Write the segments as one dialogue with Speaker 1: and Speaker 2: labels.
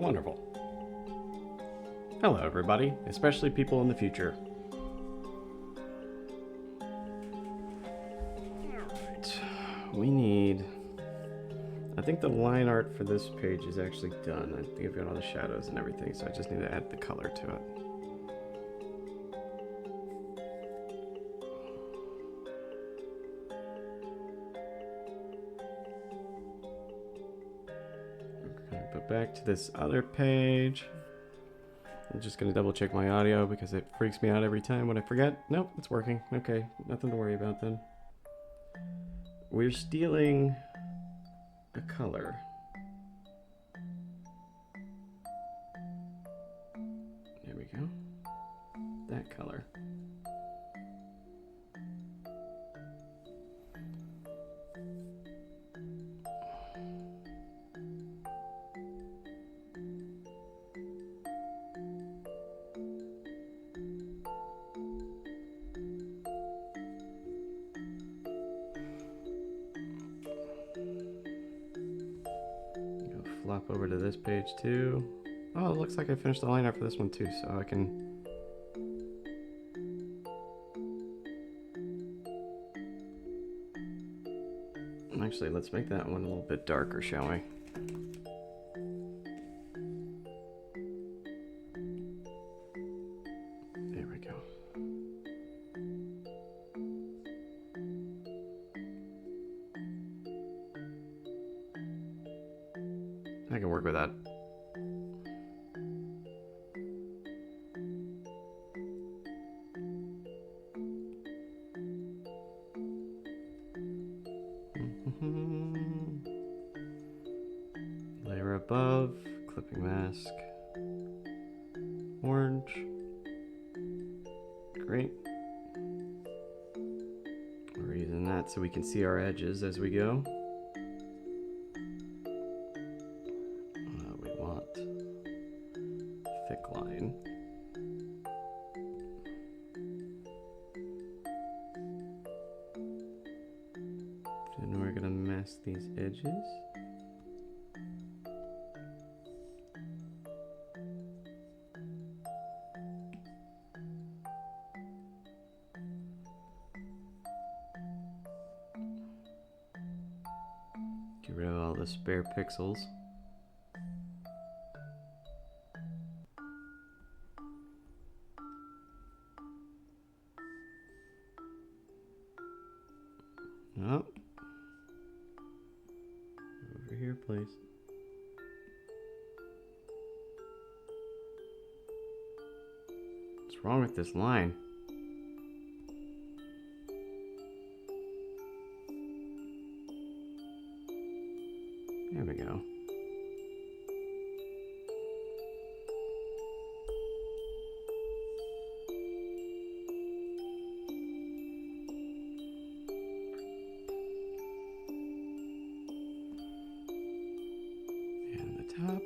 Speaker 1: Wonderful. Hello, everybody, especially people in the future. Alright, we need... I think the line art for this page is actually done. I think I've got all the shadows and everything, so I just need to add the color to it. Okay, but back to this other page. I'm just going to double check my audio because it freaks me out every time when I forget. Nope, it's working. Okay, nothing to worry about then. We're stealing a color. There we go. That color. Flop over to this page too. Oh, it looks like I finished the line art for this one too, so I can... Actually, let's make that one a little bit darker, shall we? There we go. I can work with that. Layer above, clipping mask, orange. Great. We're using that so we can see our edges as we go. We want thick line. Then we're gonna mask these edges. Get rid of all the spare pixels. Oh. Over here, please. What's wrong with this line? There we go. And the top.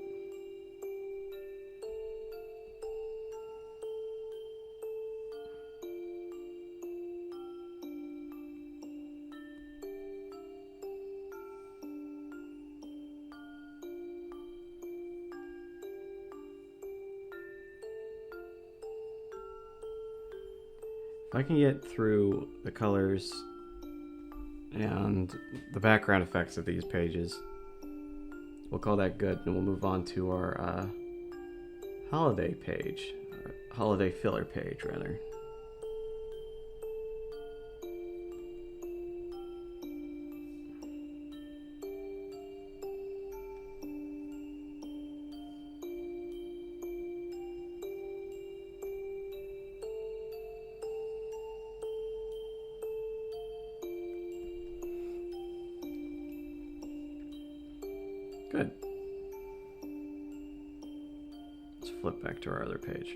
Speaker 1: If I can get through the colors and the background effects of these pages, we'll call that good, and we'll move on to our holiday page, or holiday filler page, rather. Good. Let's flip back to our other page.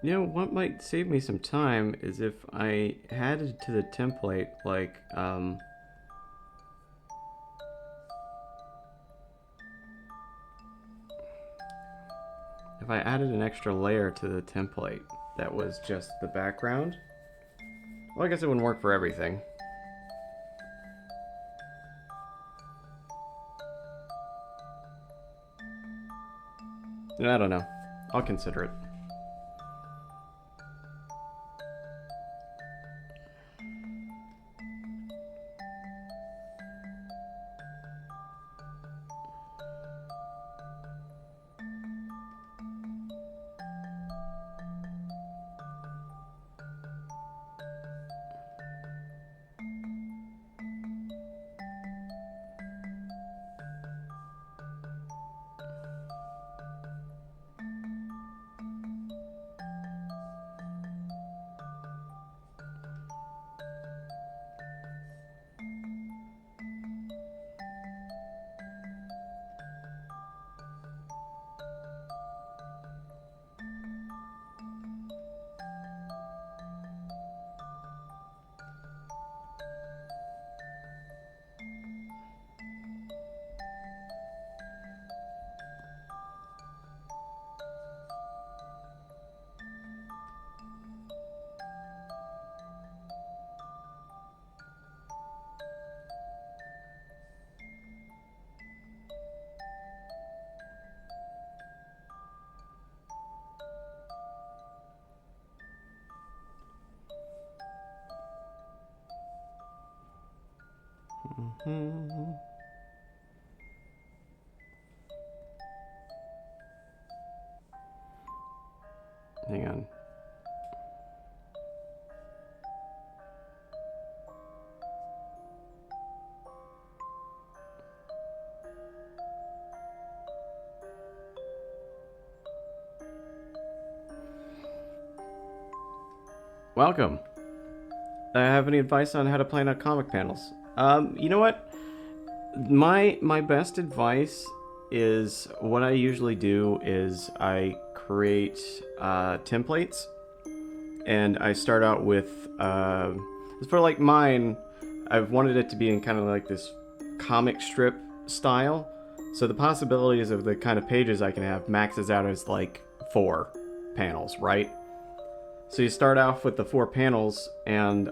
Speaker 1: You know, what might save me some time is if I added to the template, like, if I added an extra layer to the template that was just the background. Well, I guess it wouldn't work for everything. I don't know. I'll consider it. Mm-hmm. Hang on. Welcome. Have any advice on how to plan out comic panels? You know what? My best advice is what I usually do is I create templates, and I start out with for like mine. I've wanted it to be in kind of like this comic strip style, so the possibilities of the kind of pages I can have maxes out as like 4 panels, right? So you start off with the 4 panels, and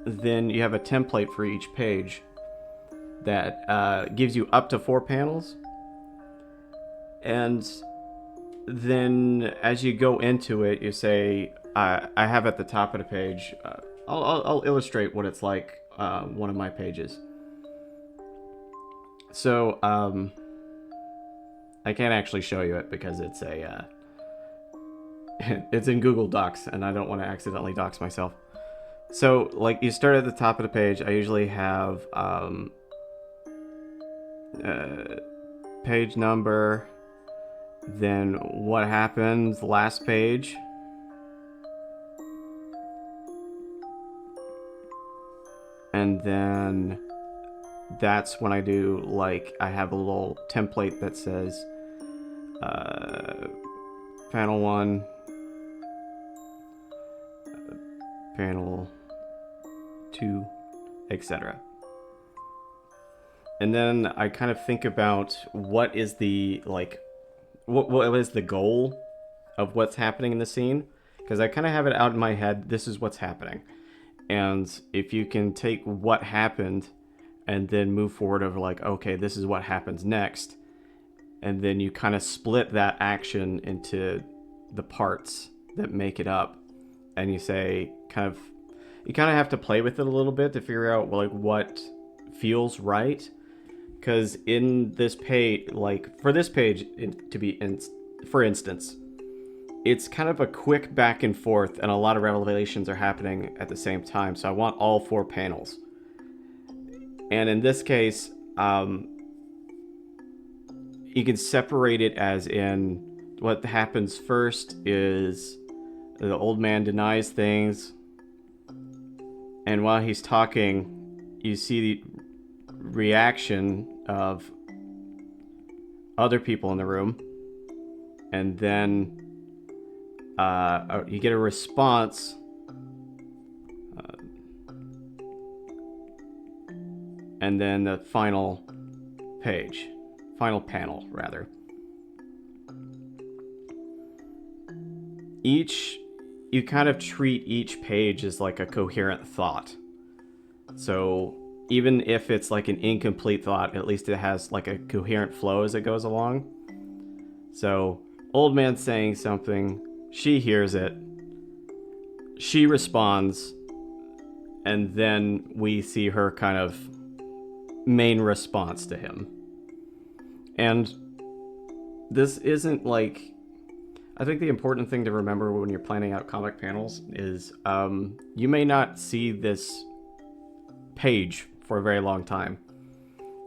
Speaker 1: then you have a template for each page that gives you up to 4 panels. And then as you go into it, you say, I have at the top of the page, I'll illustrate what it's like, one of my pages. So, I can't actually show you it because it's a, it's in Google Docs, and I don't want to accidentally dox myself. So, like, you start at the top of the page. I usually have page number, then what happens, last page, and then that's when I do, like, I have a little template that says panel 1, panel 2, etc. And then I kind of think about what is the, like, what is the goal of what's happening in the scene, because I kind of have it out in my head. This is what's happening, and if you can take what happened and then move forward over, like, okay, this is what happens next, and then you kind of split that action into the parts that make it up, and you say, you kind of have to play with it a little bit to figure out, like, what feels right. Because in this page, like, for this page for instance, it's kind of a quick back and forth, and a lot of revelations are happening at the same time. So I want all 4 panels. And in this case, you can separate it as in what happens first is the old man denies things, and while he's talking, you see the reaction of other people in the room, and then you get a response. And then the final panel, rather. You kind of treat each page as like a coherent thought. So even if it's like an incomplete thought, at least it has like a coherent flow as it goes along. So, old man saying something, she hears it, she responds, and then we see her kind of main response to him. And this isn't like... I think the important thing to remember when you're planning out comic panels is you may not see this page for a very long time.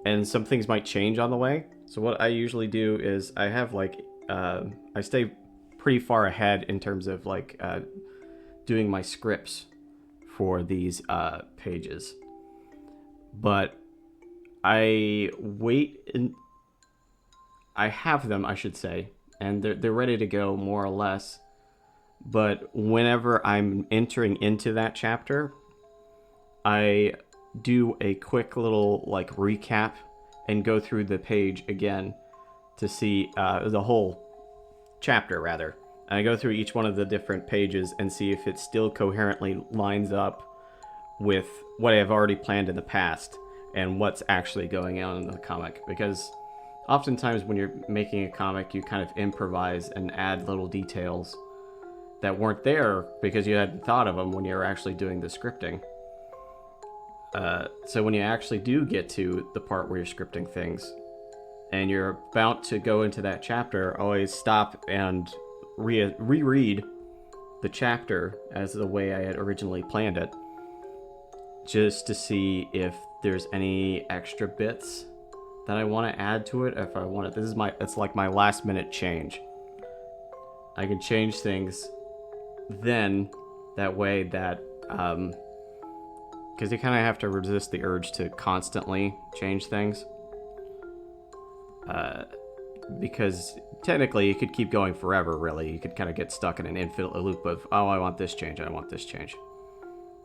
Speaker 1: And some things might change on the way. So what I usually do is I have like... I stay pretty far ahead in terms of like doing my scripts for these pages. But I wait and I have them, I should say, and they're ready to go more or less. But whenever I'm entering into that chapter, I do a quick little like recap and go through the page again to see the whole chapter, rather. And I go through each one of the different pages and see if it still coherently lines up with what I have already planned in the past and what's actually going on in the comic. Because oftentimes when you're making a comic, you kind of improvise and add little details that weren't there because you hadn't thought of them when you were actually doing the scripting. So when you actually do get to the part where you're scripting things and you're about to go into that chapter, always stop and reread the chapter as the way I had originally planned it, just to see if there's any extra bits that I want to add to it. If I want it, it's like my last minute change. I can change things then, that way that, because you kind of have to resist the urge to constantly change things. Because technically you could keep going forever, really. You could kind of get stuck in an infinite loop of, oh, I want this change, I want this change.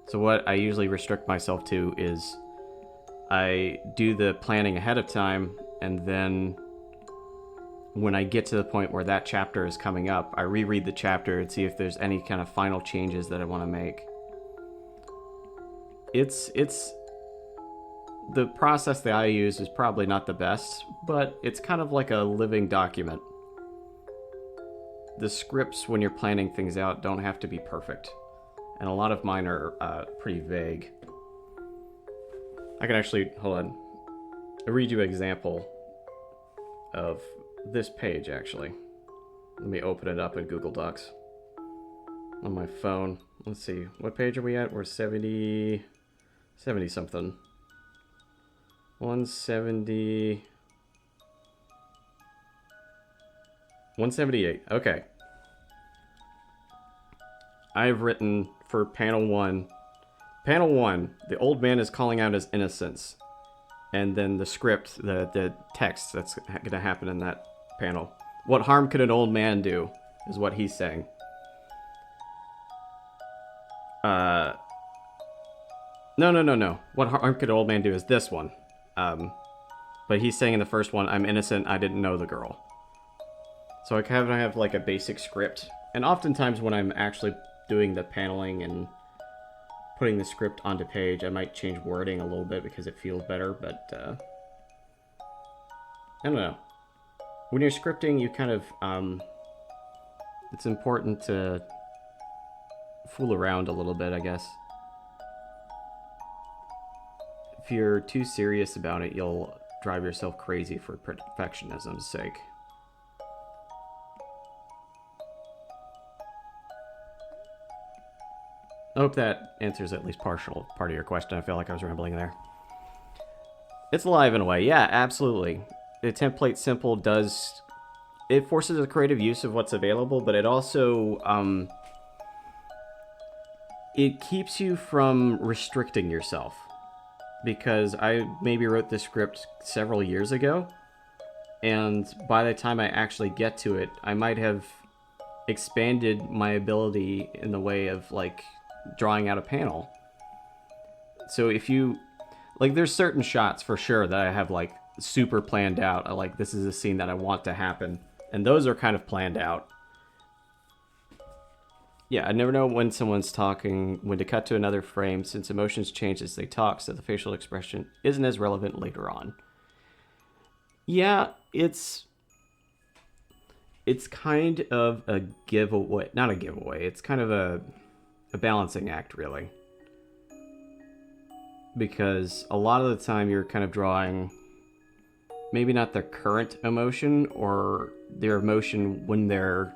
Speaker 1: So what I usually restrict myself to is I do the planning ahead of time, and then when I get to the point where that chapter is coming up, I reread the chapter and see if there's any kind of final changes that I want to make. It's the process that I use is probably not the best, but it's kind of like a living document. The scripts, when you're planning things out, don't have to be perfect. And a lot of mine are pretty vague. I can actually, hold on, I'll read you an example of this page, actually. Let me open it up in Google Docs on my phone. Let's see, what page are we at? We're 70 something. 170... 178, okay. I've written for panel 1, the old man is calling out his innocence. And then the script, the text that's going to happen in that panel. What harm could an old man do, is what he's saying. No. What harm could an old man do is this one. But he's saying in the first one, I'm innocent, I didn't know the girl. So I kind of have like a basic script. And oftentimes when I'm actually doing the paneling and putting the script onto page, I might change wording a little bit because it feels better, but I don't know. When you're scripting, you kind of, it's important to fool around a little bit, I guess. If you're too serious about it, you'll drive yourself crazy for perfectionism's sake. I hope that answers at least partial part of your question. I feel like I was rambling there. It's alive in a way. Yeah, absolutely. The template simple does... It forces a creative use of what's available, but it also... it keeps you from restricting yourself. Because I maybe wrote this script several years ago, and by the time I actually get to it, I might have expanded my ability in the way of like drawing out a panel. So if you like, there's certain shots for sure that I have like super planned out. I like, this is a scene that I want to happen, and those are kind of planned out. Yeah, I never know when someone's talking, when to cut to another frame, since emotions change as they talk, so the facial expression isn't as relevant later on. Yeah, it's kind of a giveaway. Not a giveaway, it's kind of a balancing act, really. Because a lot of the time you're kind of drawing maybe not their current emotion or their emotion when they're,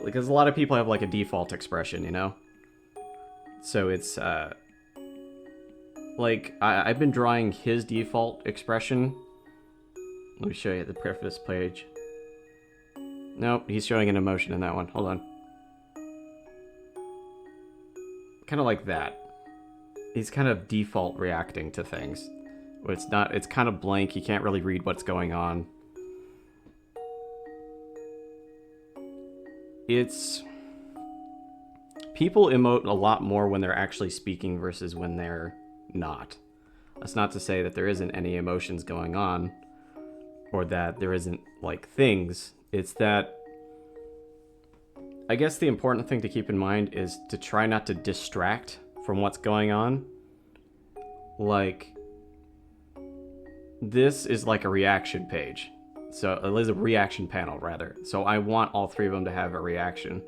Speaker 1: because a lot of people have like a default expression, you know? So it's like I've been drawing his default expression. Let me show you the preface page. Nope, he's showing an emotion in that one. Hold on. Kind of like that. He's kind of default reacting to things. It's not, it's kind of blank. You can't really read what's going on. It's, people emote a lot more when they're actually speaking versus when they're not. That's not to say that there isn't any emotions going on or that there isn't like things. It's that I guess the important thing to keep in mind is to try not to distract from what's going on. Like, this is like a reaction page. So it is a reaction panel, rather. So I want all three of them to have a reaction.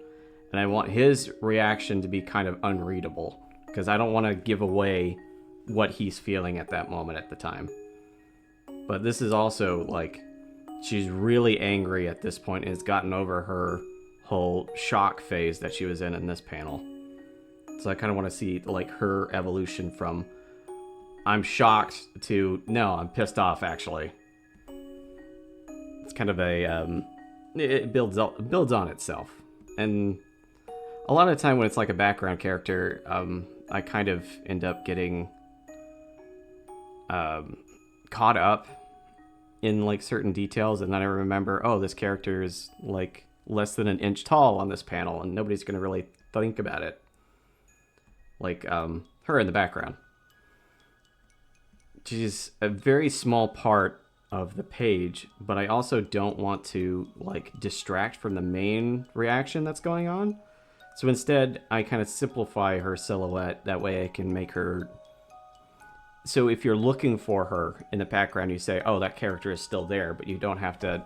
Speaker 1: And I want his reaction to be kind of unreadable, because I don't want to give away what he's feeling at that moment at the time. But this is also like, she's really angry at this point and has gotten over her whole shock phase that she was in this panel. So I kind of want to see like her evolution from I'm shocked to no, I'm pissed off, actually. It's kind of a it builds on itself. And a lot of the time when it's like a background character, I kind of end up getting caught up in like certain details, and then I remember, oh, this character is like less than an inch tall on this panel and nobody's gonna really think about it. Like her in the background. She's a very small part of the page, but I also don't want to like distract from the main reaction that's going on. So instead, I kind of simplify her silhouette. That way I can make her... So if you're looking for her in the background, you say, oh, that character is still there, but you don't have to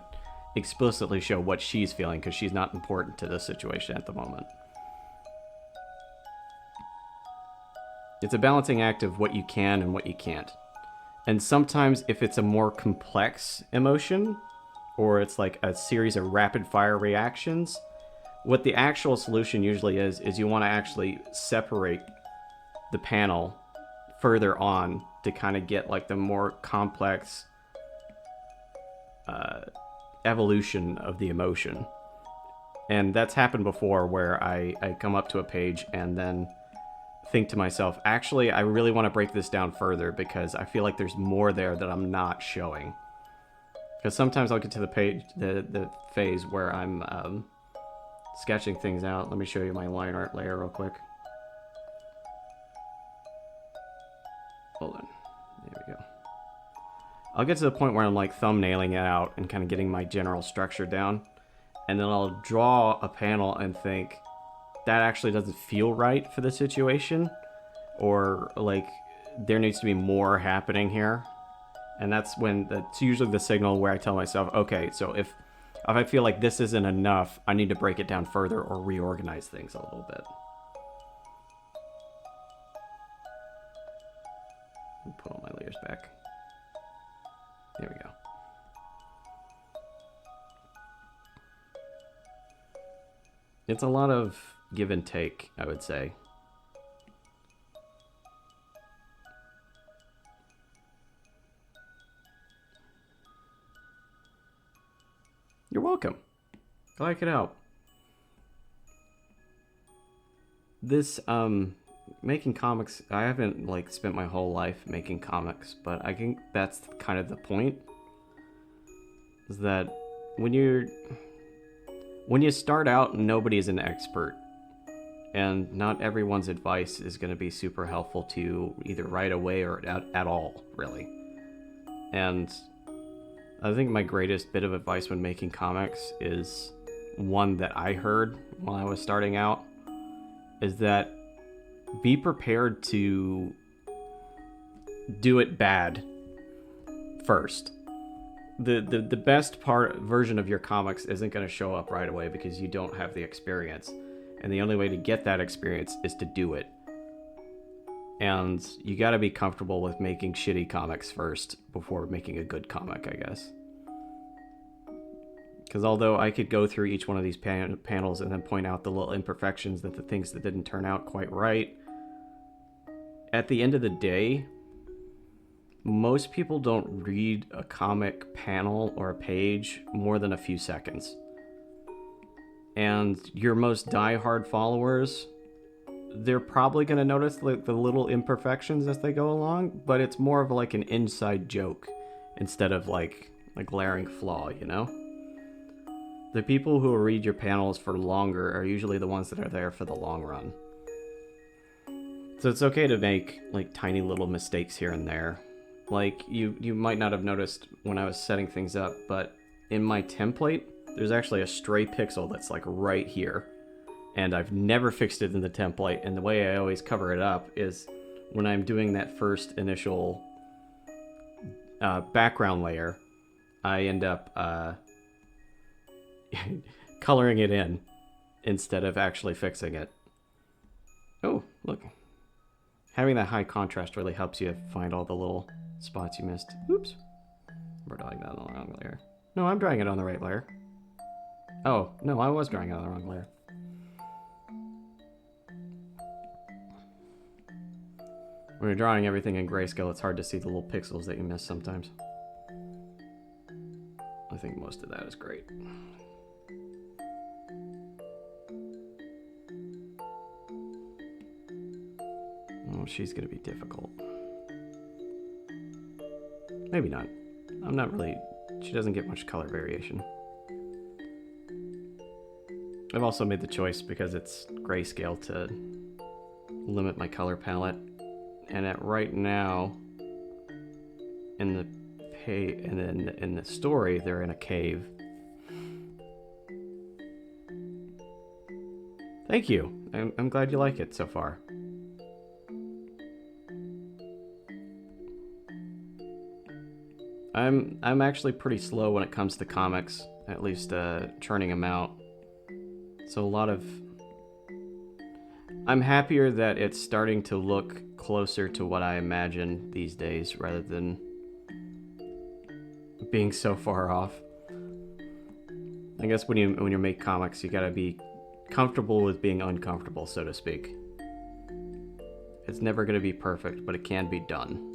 Speaker 1: explicitly show what she's feeling because she's not important to this situation at the moment. It's a balancing act of what you can and what you can't. And sometimes if it's a more complex emotion, or it's like a series of rapid fire reactions, what the actual solution usually is you want to actually separate the panel further on to kind of get like the more complex evolution of the emotion. And that's happened before where I come up to a page and then think to myself, actually, I really want to break this down further because I feel like there's more there that I'm not showing. Because sometimes I'll get to the page, the phase where I'm sketching things out. Let me show you my line art layer real quick. Hold on. There we go. I'll get to the point where I'm like thumbnailing it out and kind of getting my general structure down. And then I'll draw a panel and think, that actually doesn't feel right for the situation, or like there needs to be more happening here. And that's usually the signal where I tell myself, okay, so if I feel like this isn't enough, I need to break it down further or reorganize things a little bit. Let me put all my layers back. There we go. It's a lot of give and take, I would say. You're welcome. Glad I could help. This, making comics, I haven't, like, spent my whole life making comics, but I think that's kind of the point. Is that when when you start out, nobody's an expert. And not everyone's advice is going to be super helpful to you either right away or at all, really. And I think my greatest bit of advice when making comics is one that I heard while I was starting out, is that be prepared to do it bad first. The best version of your comics isn't going to show up right away because you don't have the experience. And the only way to get that experience is to do it. And you gotta be comfortable with making shitty comics first before making a good comic, I guess. Because although I could go through each one of these panels and then point out the little imperfections, that the things that didn't turn out quite right, at the end of the day, most people don't read a comic panel or a page more than a few seconds. And your most diehard followers, they're probably going to notice the little imperfections as they go along, but it's more of like an inside joke instead of like a glaring flaw, you know? The people who read your panels for longer are usually the ones that are there for the long run. So it's okay to make like tiny little mistakes here and there. Like you might not have noticed when I was setting things up, but in my template, there's actually a stray pixel that's like right here, and I've never fixed it in the template. And the way I always cover it up is when I'm doing that first initial background layer, I end up coloring it in instead of actually fixing it. Oh, look. Having that high contrast really helps you find all the little spots you missed. Oops. We're drawing that on the wrong layer. No, I'm drawing it on the right layer. Oh, no, I was drawing it on the wrong layer. When you're drawing everything in grayscale, it's hard to see the little pixels that you miss sometimes. I think most of that is great. Oh, she's gonna be difficult. Maybe not. I'm not really... She doesn't get much color variation. I've also made the choice, because it's grayscale, to limit my color palette. And at right now, in the story, they're in a cave. Thank you. I'm glad you like it so far. I'm actually pretty slow when it comes to comics, at least churning them out. So a lot of... I'm happier that it's starting to look closer to what I imagine these days, rather than being so far off. I guess when you make comics, you gotta be comfortable with being uncomfortable, so to speak. It's never gonna be perfect, but it can be done.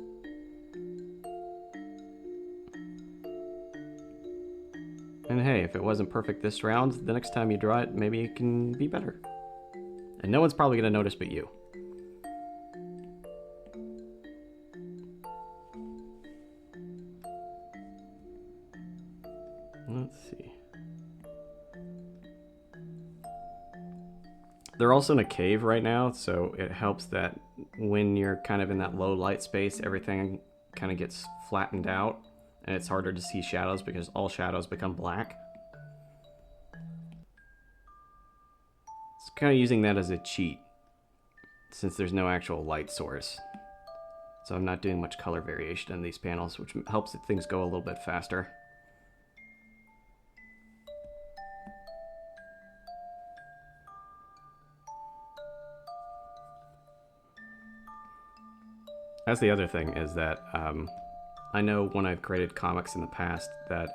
Speaker 1: And hey, if it wasn't perfect this round, the next time you draw it, maybe it can be better. And no one's probably gonna notice but you. Let's see. They're also in a cave right now, so it helps that when you're kind of in that low light space, everything kind of gets flattened out, and it's harder to see shadows because all shadows become black. It's kind of using that as a cheat, since there's no actual light source. So I'm not doing much color variation in these panels, which helps things go a little bit faster. That's the other thing, is that I know when I've created comics in the past that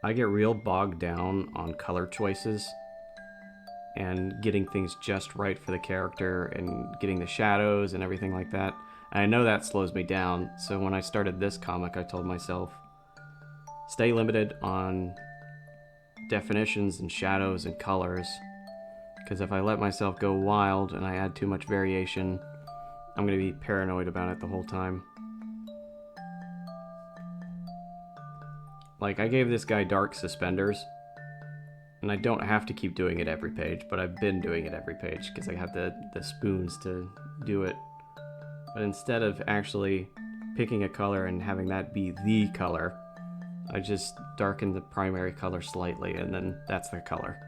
Speaker 1: I get real bogged down on color choices and getting things just right for the character and getting the shadows and everything like that. And I know that slows me down, so when I started this comic, I told myself, stay limited on definitions and shadows and colors, because if I let myself go wild and I add too much variation, I'm going to be paranoid about it the whole time. Like, I gave this guy dark suspenders, And I don't have to keep doing it every page, but I've been doing it every page because I have the spoons to do it. But instead of actually picking a color and having that be the color, I just darken the primary color slightly, and then that's the color.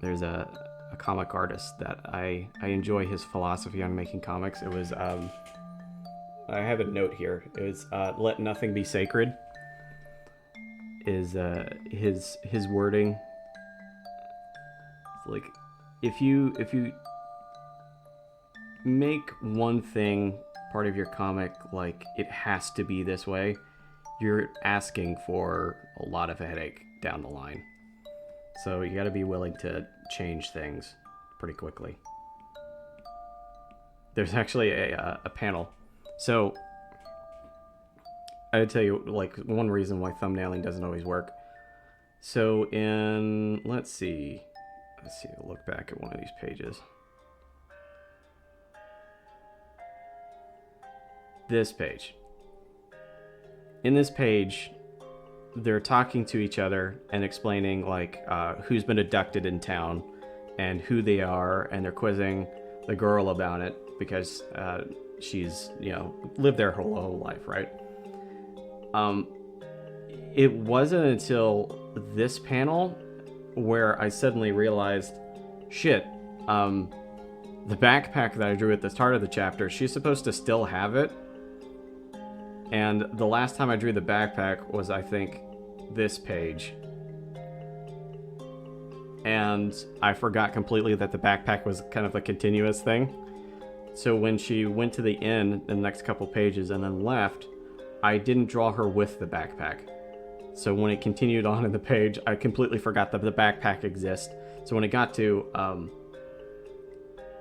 Speaker 1: There's a comic artist that I enjoy his philosophy on making comics. It was, I have a note here. It was, let nothing be sacred is his wording. It's like, if you make one thing part of your comic like it has to be this way, you're asking for a lot of headache down the line. So you got to be willing to change things pretty quickly. There's actually a panel. So I would tell you, like, one reason why thumbnailing doesn't always work. So in, let's see, look back at one of these pages. This page. In this page, they're talking to each other and explaining, like, who's been abducted in town and who they are, and they're quizzing the girl about it because she's, lived there her whole life, right? It wasn't until this panel where I suddenly realized, shit, the backpack that I drew at the start of the chapter, she's supposed to still have it. And the last time I drew the backpack was, I think, this page. And I forgot completely that the backpack was kind of a continuous thing. So when she went to the inn in the next couple pages and then left, I didn't draw her with the backpack. So when it continued on in the page, I completely forgot that the backpack exists. So when it got to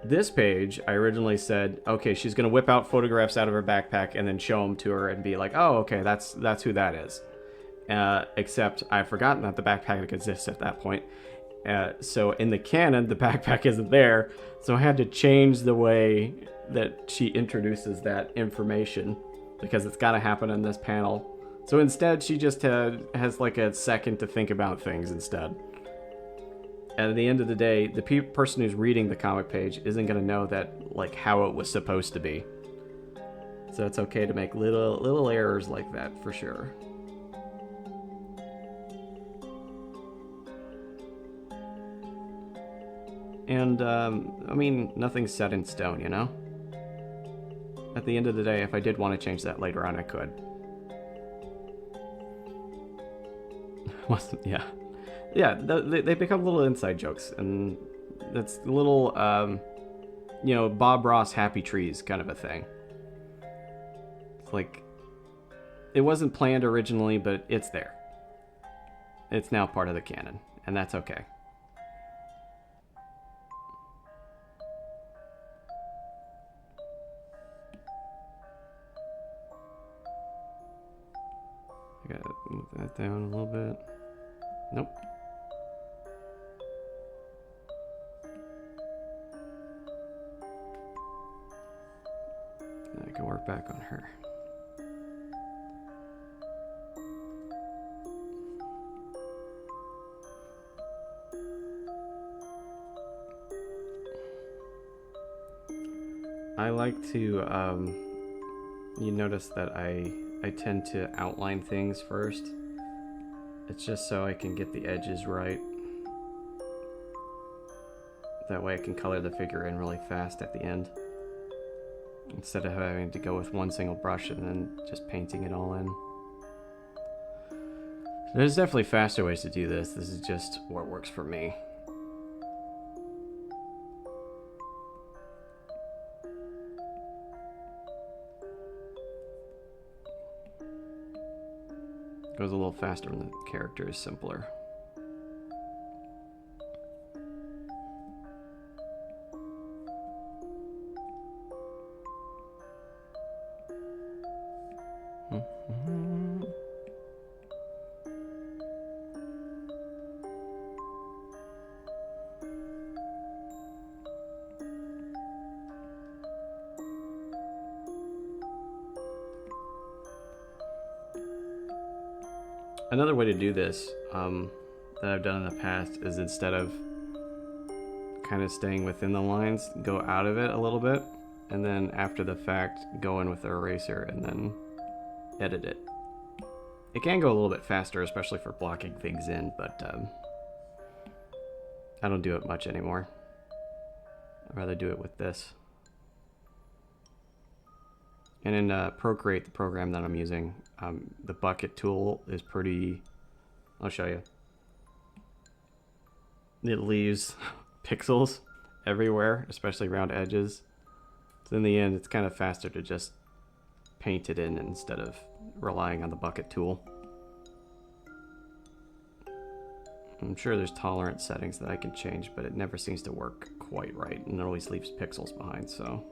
Speaker 1: this page, I originally said, okay, she's going to whip out photographs out of her backpack and then show them to her and be like, oh, okay, that's who that is. Except I've forgotten that the backpack exists at that point. So in the canon, the backpack isn't there. So I had to change the way that she introduces that information because it's got to happen in this panel. So instead, she just has like a second to think about things instead. And at the end of the day, the person who's reading the comic page isn't going to know that, like, how it was supposed to be. So it's okay to make little errors like that, for sure. And, I mean, nothing's set in stone, you know? At the end of the day, if I did want to change that later on, I could. Yeah. Yeah, they become little inside jokes, and that's little, Bob Ross happy trees kind of a thing. It's like, it wasn't planned originally, but it's there. It's now part of the canon, and that's okay. I gotta move that down a little bit. Nope. I can work back on her. I like to, you notice that I tend to outline things first. It's just so I can get the edges right. That way I can color the figure in really fast at the end. Instead of having to go with one single brush and then just painting it all in. There's definitely faster ways to do this. This is just what works for me. Goes a little faster when the character is simpler. Another way to do this that I've done in the past is instead of kind of staying within the lines, go out of it a little bit, and then after the fact, go in with the eraser and then edit it. It can go a little bit faster, especially for blocking things in, but I don't do it much anymore. I'd rather do it with this. And in Procreate, the program that I'm using, the bucket tool is pretty... I'll show you. It leaves pixels everywhere, especially around edges. So in the end, it's kind of faster to just paint it in instead of relying on the bucket tool. I'm sure there's tolerance settings that I can change, but it never seems to work quite right, and it always leaves pixels behind, so...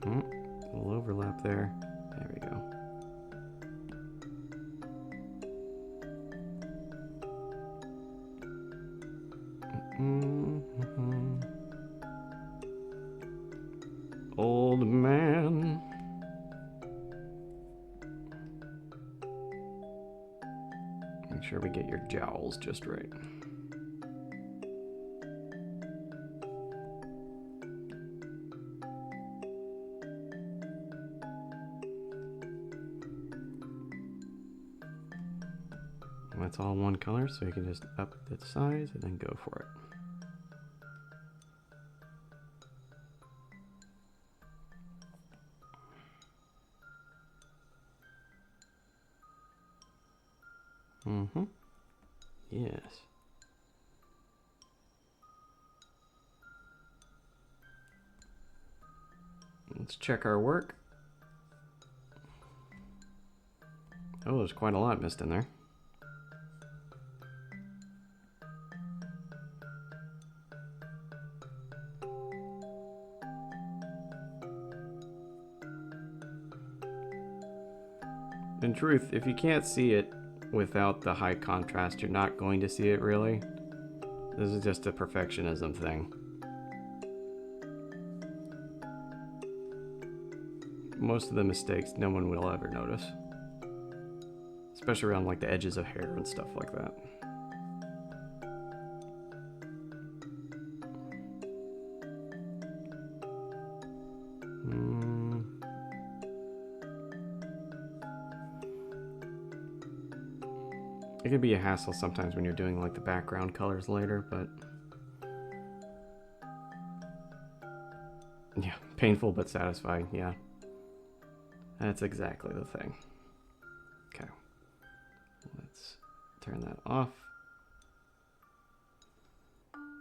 Speaker 1: A little overlap there. There we go. Old man. Make sure we get your jowls just right. That's all one color, so you can just up the size and then go for it. Yes. Let's check our work. Oh, there's quite a lot missed in there. In truth, if you can't see it without the high contrast, you're not going to see it really. This is just a perfectionism thing. Most of the mistakes no one will ever notice. Especially around like the edges of hair and stuff like that. It can be a hassle sometimes when you're doing like the background colors later, but yeah, painful but satisfying, yeah. That's exactly the thing. Okay, let's turn that off.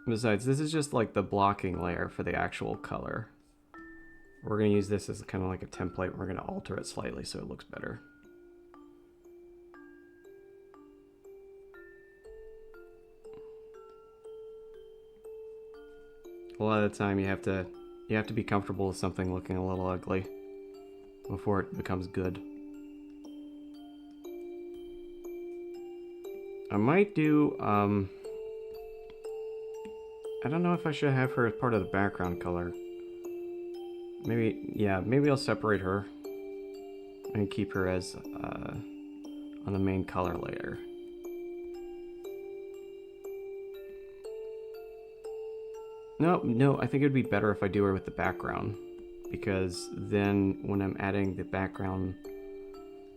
Speaker 1: Besides, this is just like the blocking layer for the actual color. We're gonna use this as kind of like a template. We're gonna alter it slightly so it looks better. A lot of the time you have to be comfortable with something looking a little ugly before it becomes good. I might do I don't know if I should have her as part of the background color. Maybe, yeah, maybe I'll separate her and keep her as on the main color layer. No, I think it'd be better if I do her with the background, because then when I'm adding the background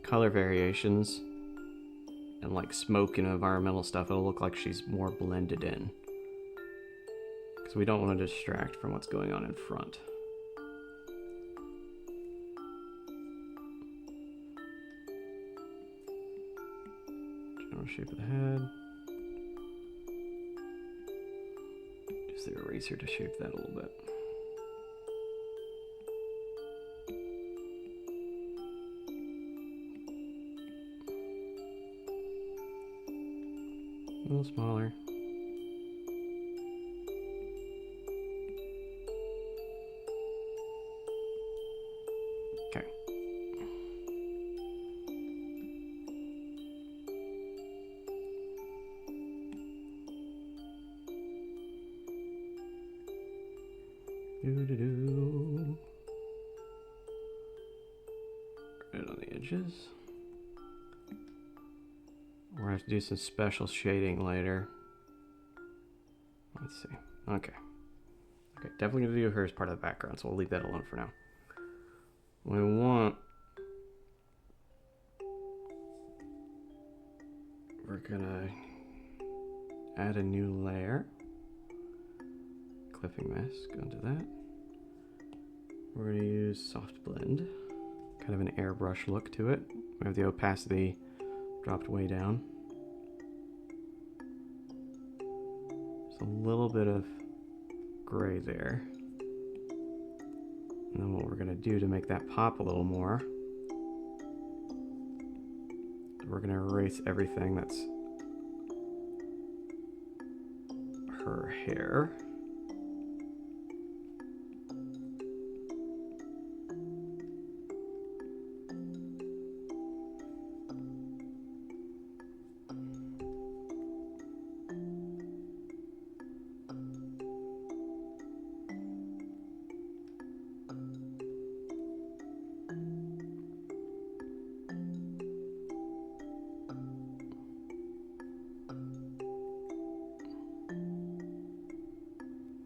Speaker 1: color variations and like smoke and environmental stuff, it'll look like she's more blended in. Because we don't want to distract from what's going on in front. General shape of the head. Use the eraser to shape that a little bit. A little smaller. Okay. Doo-doo-doo. Right on the edges. We're gonna have to do some special shading later. Let's see. Okay. Okay, definitely gonna do her as part of the background, so we'll leave that alone for now. We want... We're gonna add a new layer. Clipping mask onto that. We're gonna use soft blend. Kind of an airbrush look to it. We have the opacity dropped way down. Just a little bit of gray there. And then what we're gonna do to make that pop a little more, we're gonna erase everything that's her hair.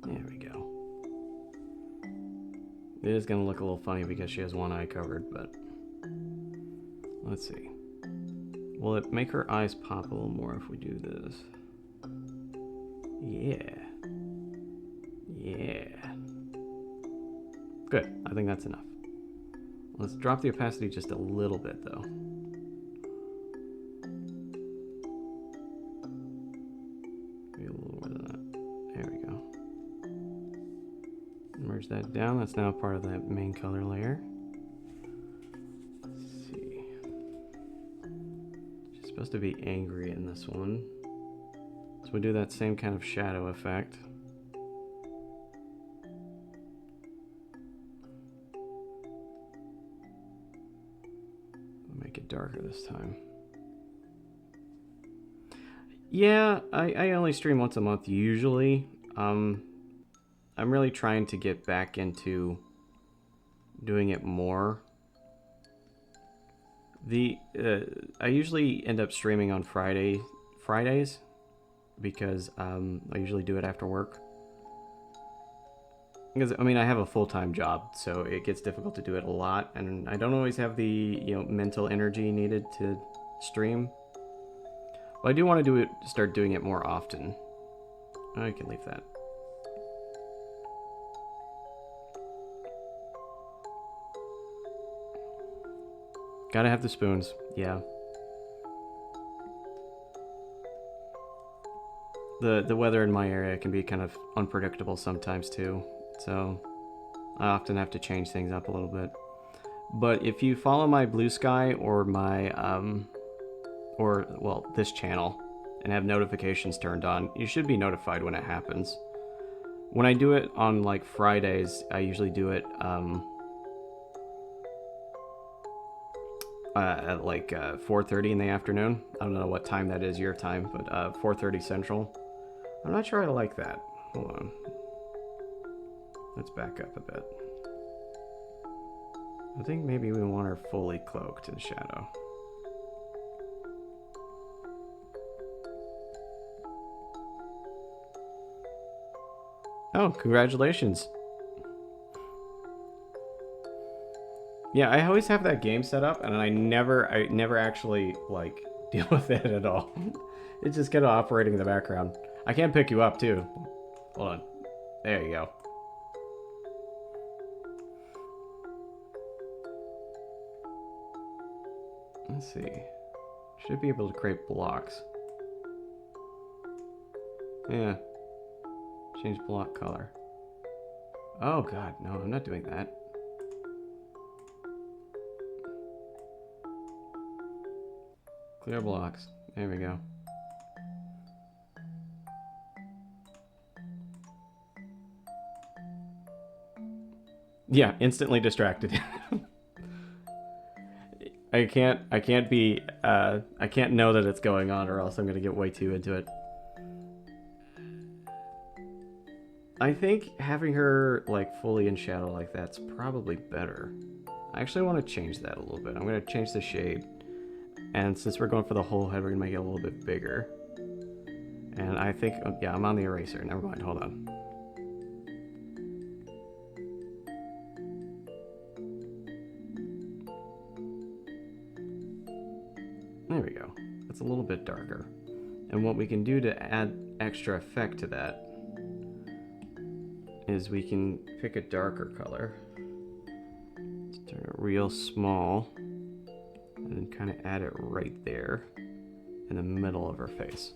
Speaker 1: There we go. It is going to look a little funny because she has one eye covered, but let's see. Will it make her eyes pop a little more if we do this? Yeah. Yeah. Good. I think that's enough. Let's drop the opacity just a little bit, though. Maybe a little more than that. There we go. Merge that down. That's now part of that main color layer. Let's see. She's supposed to be angry in this one. So we do that same kind of shadow effect. Make it darker this time. Yeah, I only stream once a month usually. I'm really trying to get back into doing it more. I usually end up streaming on Fridays because I usually do it after work. Because I mean I have a full-time job, so it gets difficult to do it a lot, and I don't always have the mental energy needed to stream. But I do want to start doing it more often. I can leave that. Gotta have the spoons, yeah. The weather in my area can be kind of unpredictable sometimes too, so I often have to change things up a little bit. But if you follow my Blue Sky or my this channel and have notifications turned on, you should be notified when it happens. When I do it on like Fridays, I usually do it at like 4:30 in the afternoon. I don't know what time that is your time, but 4:30 Central. I'm not sure I like that. Hold on. Let's back up a bit. I think maybe we want her fully cloaked in shadow. Oh, congratulations. Yeah, I always have that game set up, and I never actually, like, deal with it at all. It's just kind of operating in the background. I can pick you up, too. Hold on. There you go. Let's see. Should be able to create blocks. Yeah. Change block color. Oh, God, no, I'm not doing that. Clear blocks. There we go. Yeah, instantly distracted. I can't know that it's going on, or else I'm gonna get way too into it. I think having her like fully in shadow like that's probably better. I actually want to change that a little bit. I'm going to change the shade. And since we're going for the whole head, we're going to make it a little bit bigger. And I think, oh, yeah, I'm on the eraser. Never mind, hold on. There we go. It's a little bit darker. And what we can do to add extra effect to that is we can pick a darker color. Let's turn it real small. And then kind of add it right there in the middle of her face.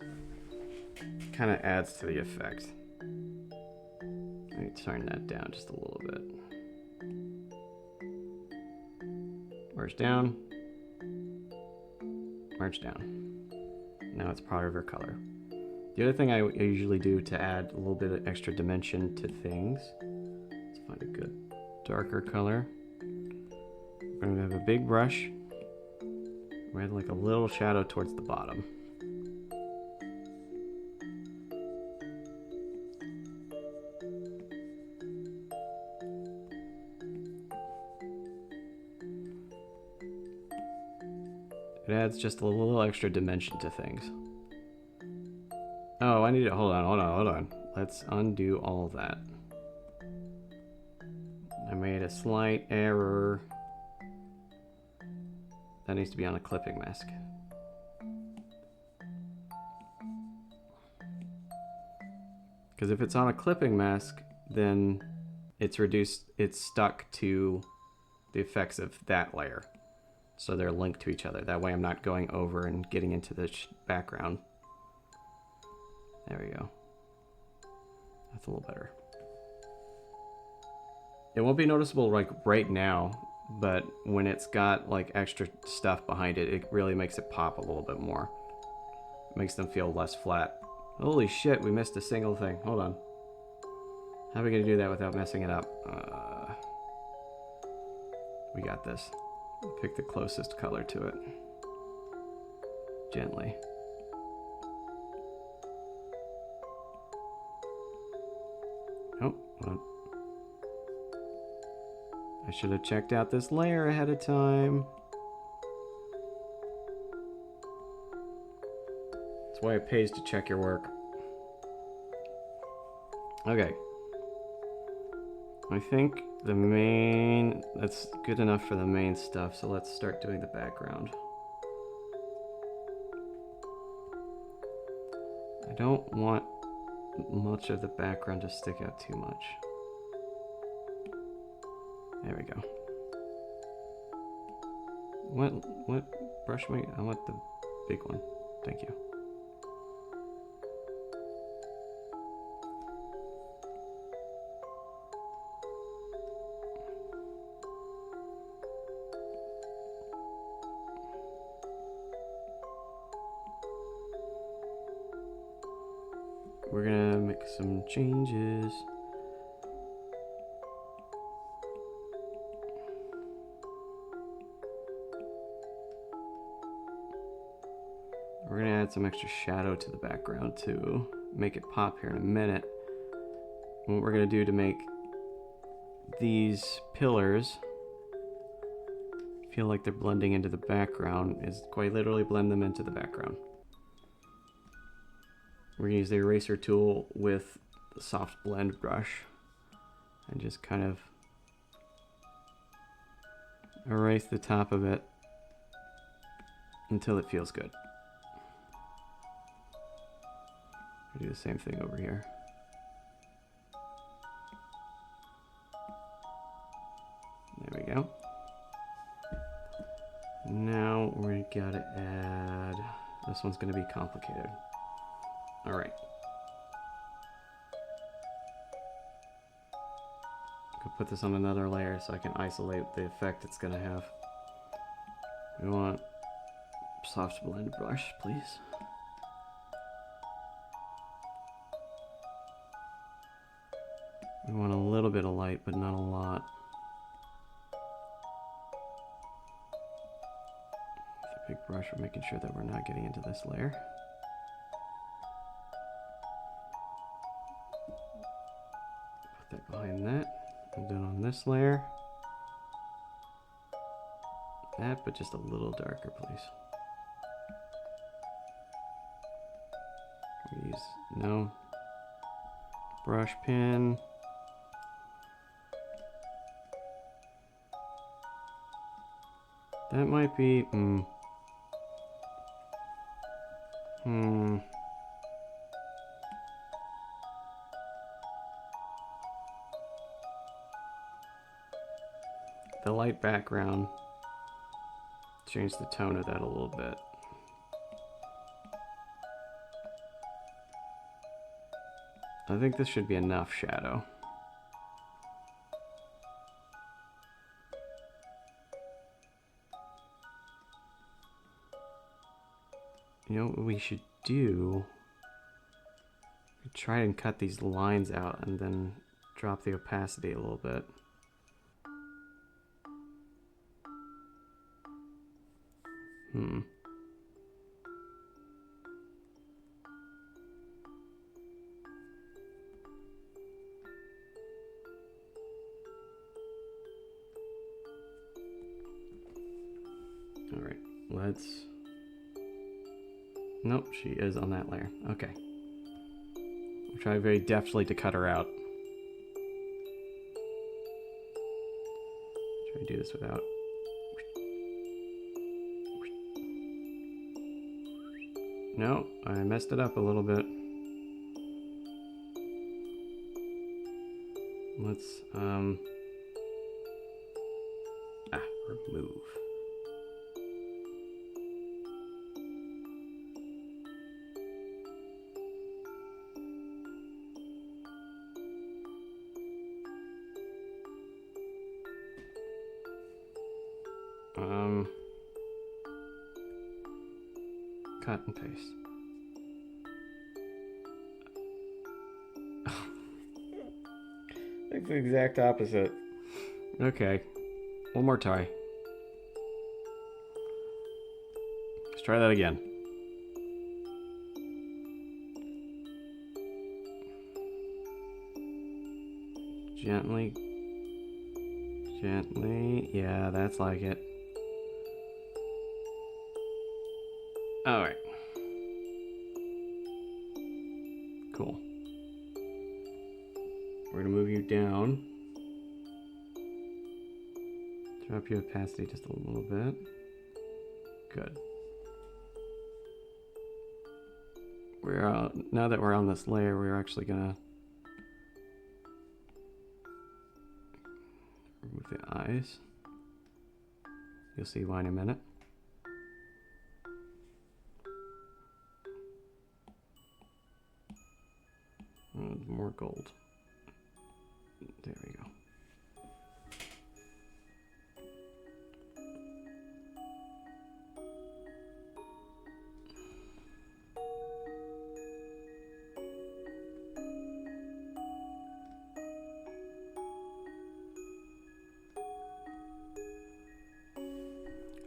Speaker 1: Kind of adds to the effect. Let me turn that down just a little bit. Merge down. Merge down. Now it's part of her color. The other thing I usually do to add a little bit of extra dimension to things, let's find a good darker color. We're going to have a big brush. We're adding like a little shadow towards the bottom. It adds just a little extra dimension to things. Oh, I need to, hold on. Let's undo all of that. I made a slight error. That needs to be on a clipping mask. Because if it's on a clipping mask, then it's stuck to the effects of that layer. So they're linked to each other. That way I'm not going over and getting into the background. There we go. That's a little better. It won't be noticeable like right now, but when it's got like extra stuff behind it, it really makes it pop a little bit more. It makes them feel less flat. Holy shit, we missed a single thing. Hold on. How are we gonna do that without messing it up? We got this. Pick the closest color to it. Gently. Oh, hold on. I should have checked out this layer ahead of time. That's why it pays to check your work. Okay. I think that's good enough for the main stuff, so let's start doing the background. I don't want much of the background to stick out too much. There we go. What brush am I want the big one. Thank you. We're gonna make some changes. We're gonna add some extra shadow to the background to make it pop here in a minute. What we're gonna do to make these pillars feel like they're blending into the background is quite literally blend them into the background. We're gonna use the eraser tool with the soft blend brush and just kind of erase the top of it until it feels good. We'll do the same thing over here. There we go. Now we gotta add, this one's gonna be complicated. All right. I'll put this on another layer so I can isolate the effect it's gonna have. We want soft blend brush, please. We want a little bit of light, but not a lot. With a big brush, we're making sure that we're not getting into this layer. behind that. And then on this layer. That, but just a little darker, please. Use, no. Brush pen. That might be, The light background. Change the tone of that a little bit. I think this should be enough shadow. You know what we should do? Try and cut these lines out and then drop the opacity a little bit. All right, let's... Nope, she is on that layer. Okay. We'll try very deftly to cut her out. Try to do this without... No, I messed it up a little bit. Let's, remove. Cut and paste. It's the exact opposite. Okay. One more try. Let's try that again. Gently. Gently. Yeah, that's like it. Alright. Cool. We're gonna move you down. Drop your opacity just a little bit. Good. We're now that we're on this layer, we're actually gonna remove the eyes. You'll see why in a minute. More gold. There we go.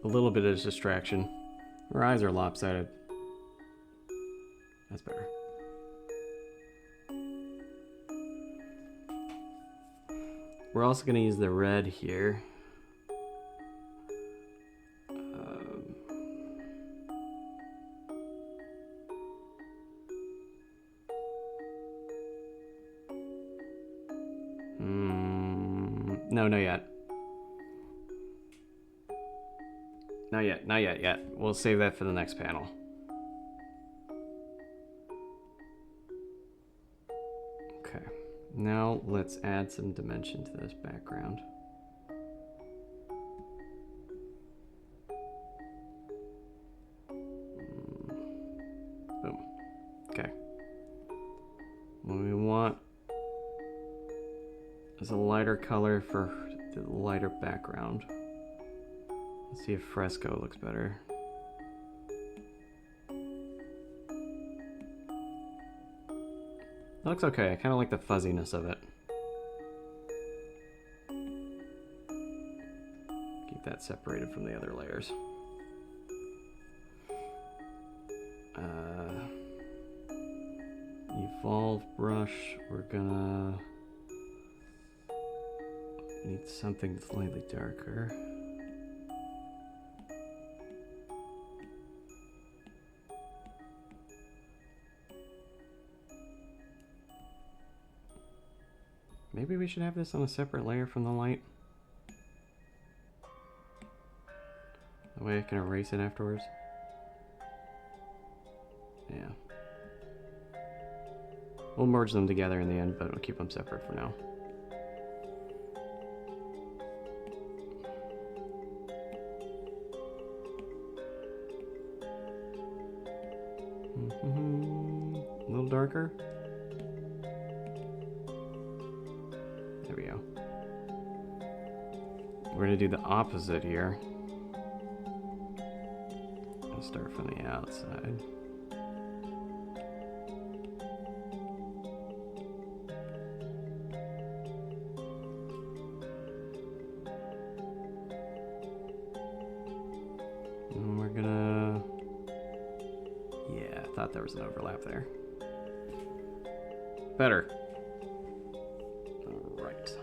Speaker 1: A little bit of distraction. Her eyes are lopsided. That's better. We're also going to use the red here. No, not yet. Not yet. We'll save that for the next panel. Okay. Now let's add some dimension to this background. Boom. Okay. What we want is a lighter color for the lighter background. Let's see if fresco looks better. That looks okay. I kind of like the fuzziness of it. Keep that separated from the other layers. Evolve brush. We're gonna Need something slightly darker. Maybe we should have this on a separate layer from the light. That way I can erase it afterwards. Yeah. We'll merge them together in the end, but we'll keep them separate for now. A little darker. There we go. We're gonna do the opposite here. I'll start from the outside. And we're gonna... Yeah, I thought there was an overlap there. Better. Alright.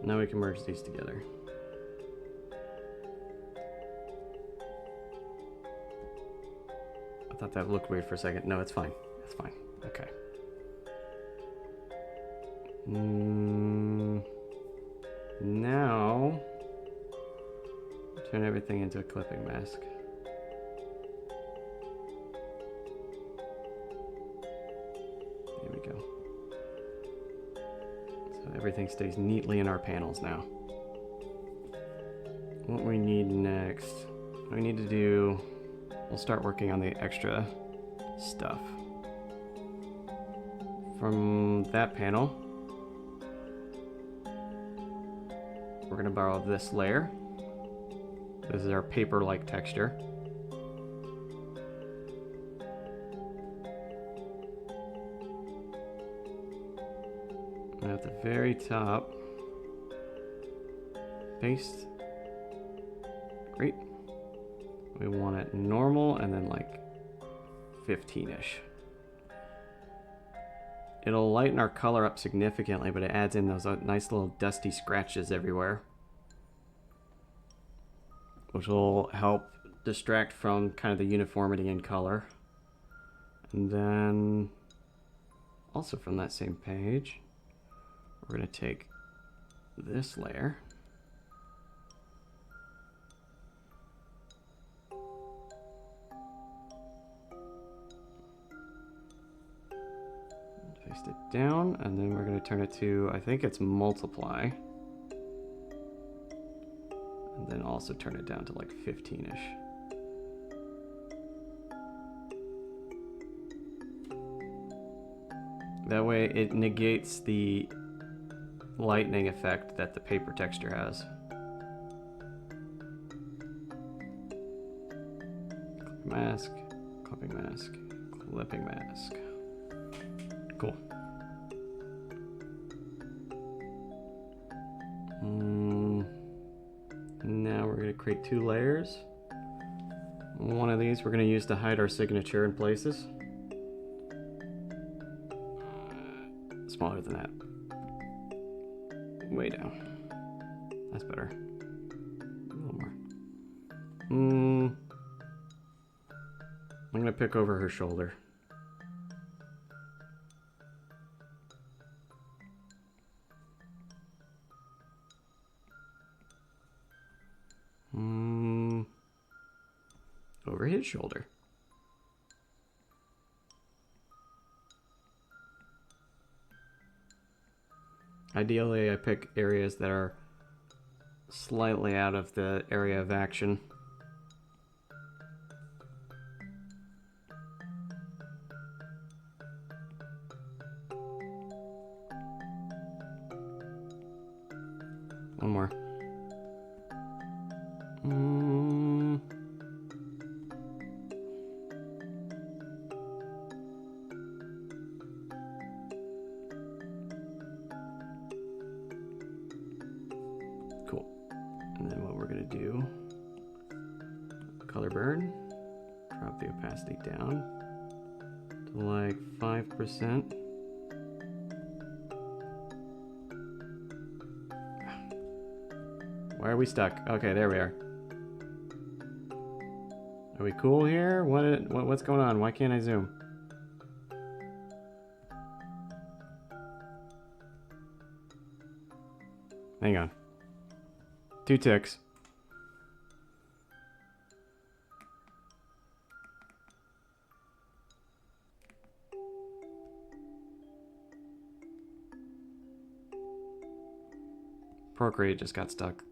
Speaker 1: Now we can merge these together. I thought that looked weird for a second. No, it's fine. It's fine. Okay. Now, turn everything into a clipping mask. There we go. So everything stays neatly in our panels now. What we need next, we need to do, we'll start working on the extra stuff. From that panel, we're going to borrow this layer. This is our paper-like texture. And at the very top, paste. Great. We want it normal and then like 15-ish. It'll lighten our color up significantly, but it adds in those nice little dusty scratches everywhere, which will help distract from kind of the uniformity in color. And then also from that same page, we're going to take this layer paste it down, and then we're going to turn it to, I think it's multiply, and then also turn it down to like 15-ish. That way it negates the lightening effect that the paper texture has. Clipping mask, clipping mask, clipping mask. Cool. Now we're going to create 2 layers. One of these we're going to use to hide our signature in places. Smaller than that. Way down. That's better. A little more. I'm going to pick over her shoulder. Over his shoulder. Ideally, I pick areas that are slightly out of the area of action. One more. Cool. And then what we're going to do, color burn, drop the opacity down to like 5%. Why are we stuck? Okay, there we are. Are we cool here? What's going on? Why can't I zoom? Hang on. 2 ticks. Procreate just got stuck.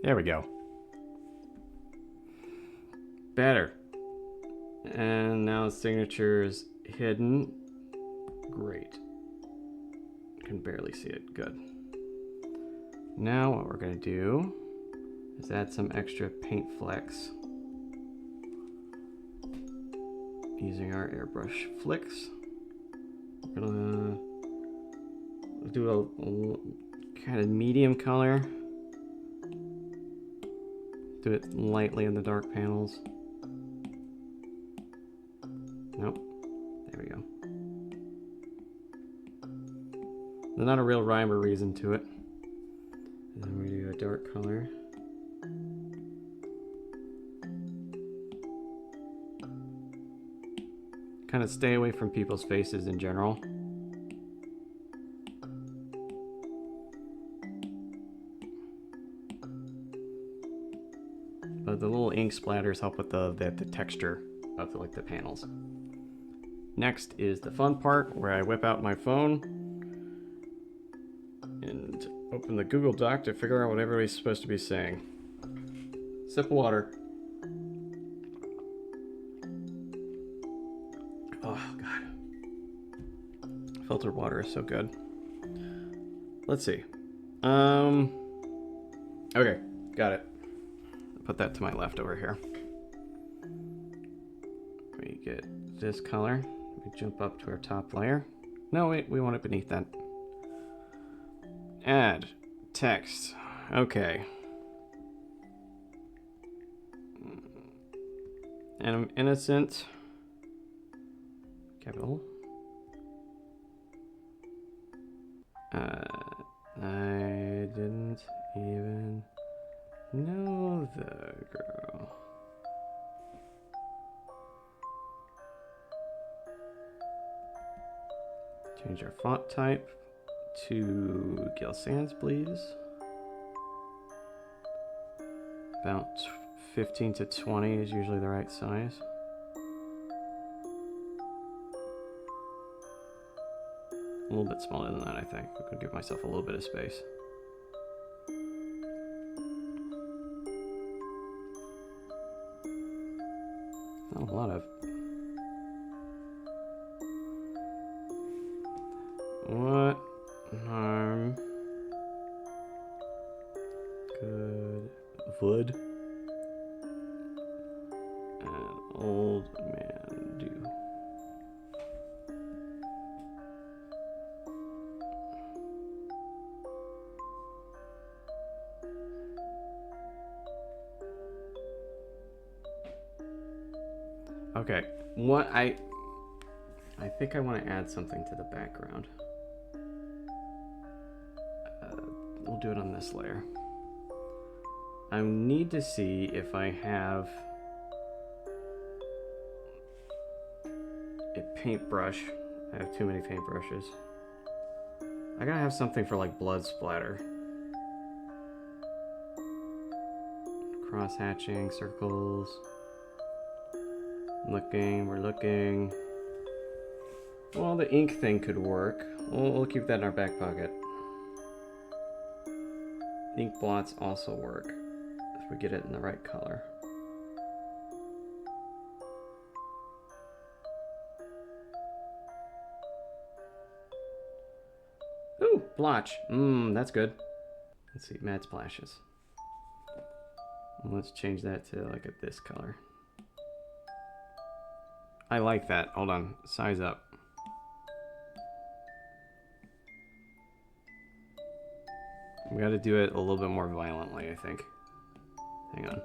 Speaker 1: There we go. Better. And now signature is hidden. Great. Can barely see it. Good. Now what we're going to do is add some extra paint flecks using our airbrush flicks. We're gonna do a kind of medium color. Do it lightly in the dark panels. Nope. There we go. There's not a real rhyme or reason to it. And then we do a dark color. Kind of stay away from people's faces in general. But the little ink splatters help with the texture of the panels. Next is the fun part where I whip out my phone and open the Google Doc to figure out what everybody's supposed to be saying. Sip of water. Oh, God. Filtered water is so good. Let's see. Okay, got it. Put that to my left over here. We get this color. We jump up to our top layer. No, wait, we want it beneath that. Add text. Okay. And I'm innocent. Capital. I didn't even know the girl. Change our font type to Gil Sans, please. About 15 to 20 is usually the right size. A little bit smaller than that, I think. I could give myself a little bit of space. Not a lot of. What harm could would an old man do? Okay, what I think I want to add something to the background. We'll do it on this layer. I need to see if I have a paintbrush. I have too many paintbrushes. I gotta have something for like blood splatter. Cross hatching, circles. We're looking. Well, the ink thing could work. We'll keep that in our back pocket. Ink blots also work if we get it in the right color. Ooh, blotch. That's good. Let's see, matte splashes. Let's change that to like this color. I like that. Hold on, size up. We got to do it a little bit more violently, I think. Hang on.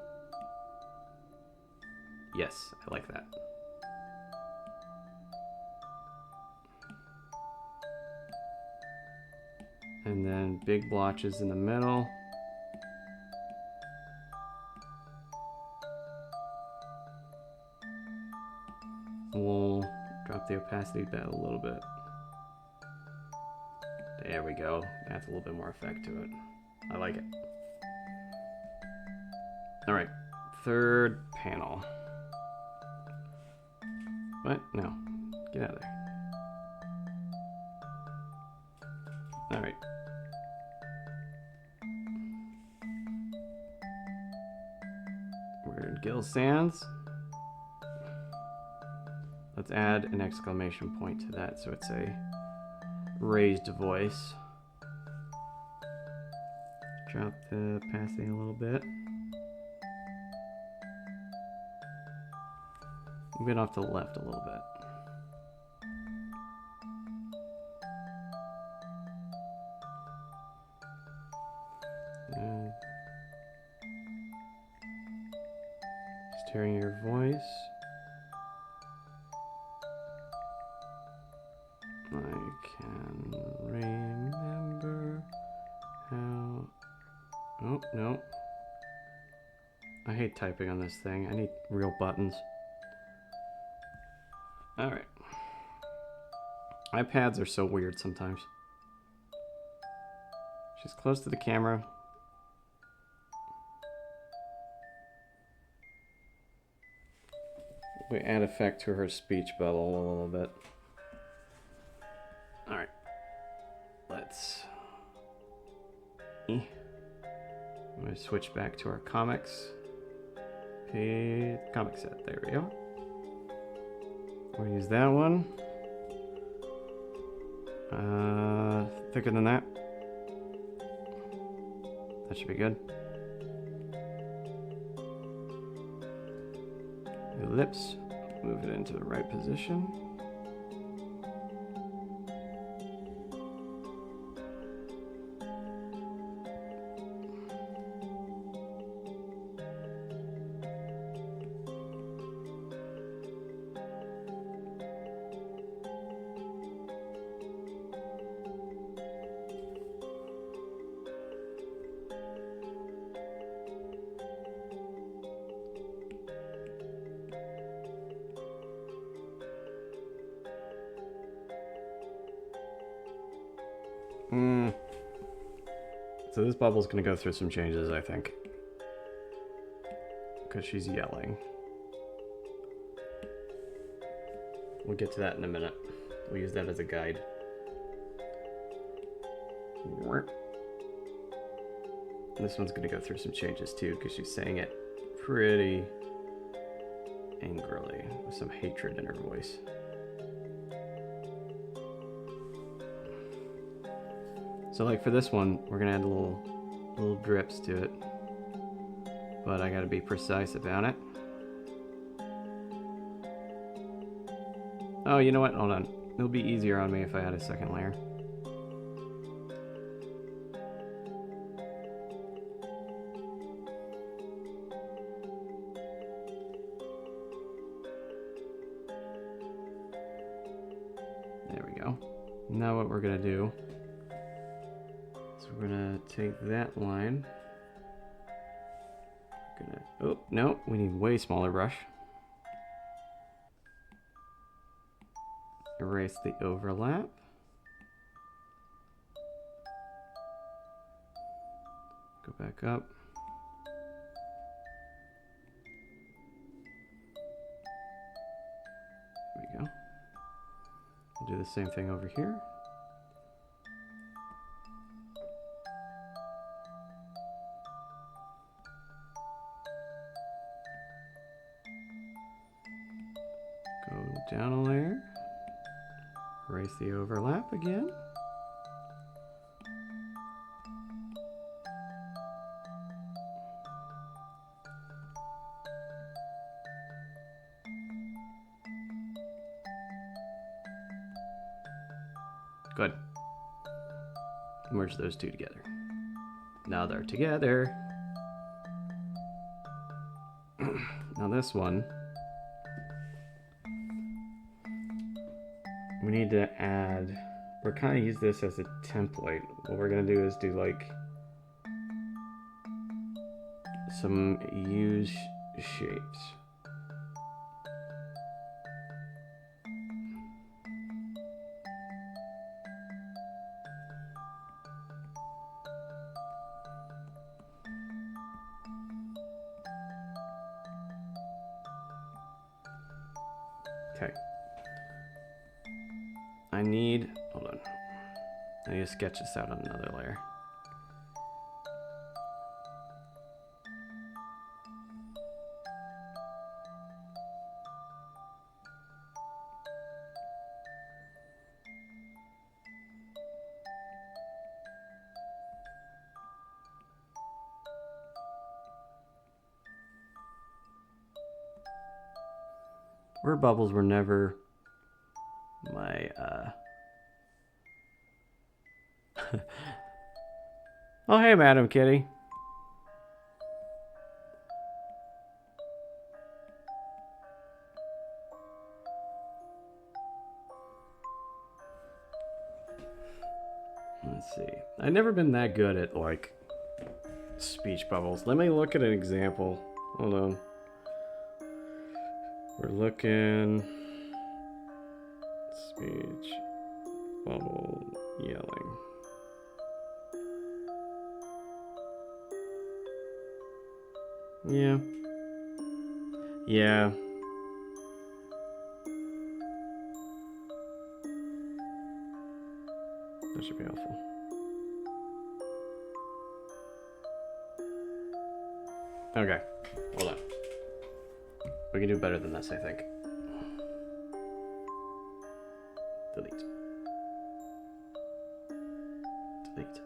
Speaker 1: Yes, I like that. And then big blotches in the middle. We'll drop the opacity down a little bit. There we go. That's a little bit more effect to it. I like it. Alright, third panel. What? No. Get out of there. Alright. We're in Gill Sands. Let's add an exclamation point to that so it's a raised voice. Drop the opacity a little bit. Move it off to the left a little bit. And just hearing your voice. I can remember how... Oh, no. I hate typing on this thing. I need real buttons. Alright. iPads are so weird sometimes. She's close to the camera. We add effect to her speech bubble a little bit. Alright. Let's... I'm going to switch back to our comics. Comic set. There we go. We'll use that one. Thicker than that. That should be good. Ellipse. Move it into the right position. So this bubble's gonna go through some changes, I think. Because she's yelling. We'll get to that in a minute. We'll use that as a guide. This one's gonna go through some changes too, because she's saying it pretty angrily, with some hatred in her voice. So like for this one, we're gonna add little drips to it, but I gotta be precise about it. Oh, you know what? Hold on. It'll be easier on me if I add a second layer. There we go. Now what we're gonna do, we're gonna take that line. Oh, no, we need way smaller brush. Erase the overlap. Go back up. There we go. We'll do the same thing over here. Down a layer, erase the overlap again. Good. Merge those two together. Now they're together. Now this one, we need to add we're kind of use this as a template. What we're gonna do is do like some use shapes. Okay. Hold on. I need to sketch this out on another layer. Word bubbles were never my Oh hey Madam Kitty. Let's see. I've never been that good at like speech bubbles. Let me look at an example. Hold on. We're looking speech bubble yelling. Yeah. Yeah. That should be helpful. Okay. Hold on. We can do better than this, I think. Delete. Delete.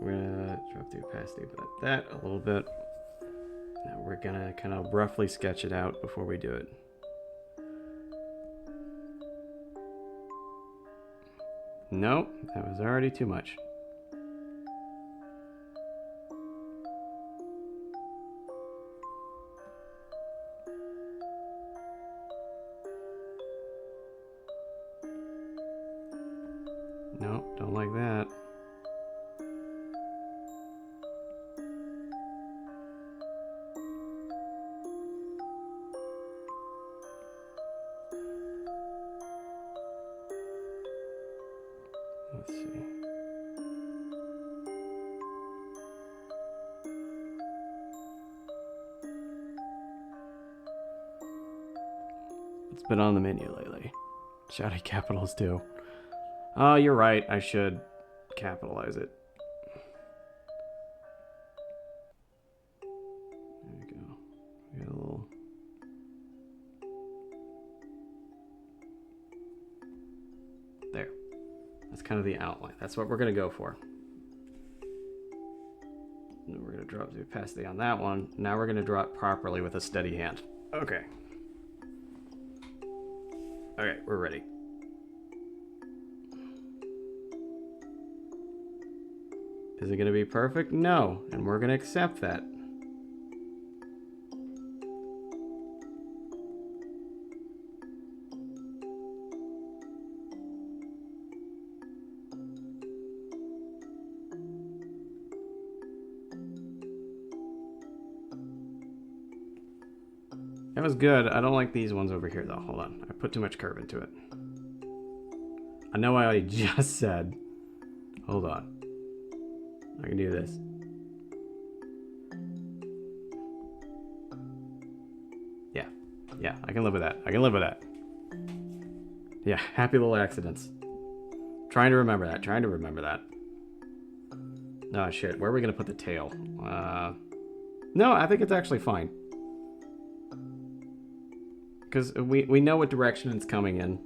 Speaker 1: We're gonna drop the opacity about that a little bit. Now we're gonna kind of roughly sketch it out before we do it. Nope, that was already too much. Nope, don't like that. Let's see. It's been on the menu lately. Shouty capitals too. Oh, you're right. I should capitalize it. There we go. We got a little. There. That's kind of the outline. That's what we're going to go for. And we're going to drop the opacity on that one. Now we're going to draw it properly with a steady hand. Okay. Okay, we're ready. Is it going to be perfect? No. And we're going to accept that. That was good. I don't like these ones over here, though. Hold on. I put too much curve into it. I know I just said. Hold on. I can do this. Yeah. Yeah, I can live with that. I can live with that. Yeah, happy little accidents. Trying to remember that. Trying to remember that. Oh, shit. Where are we going to put the tail? No, I think it's actually fine. Because we know what direction it's coming in.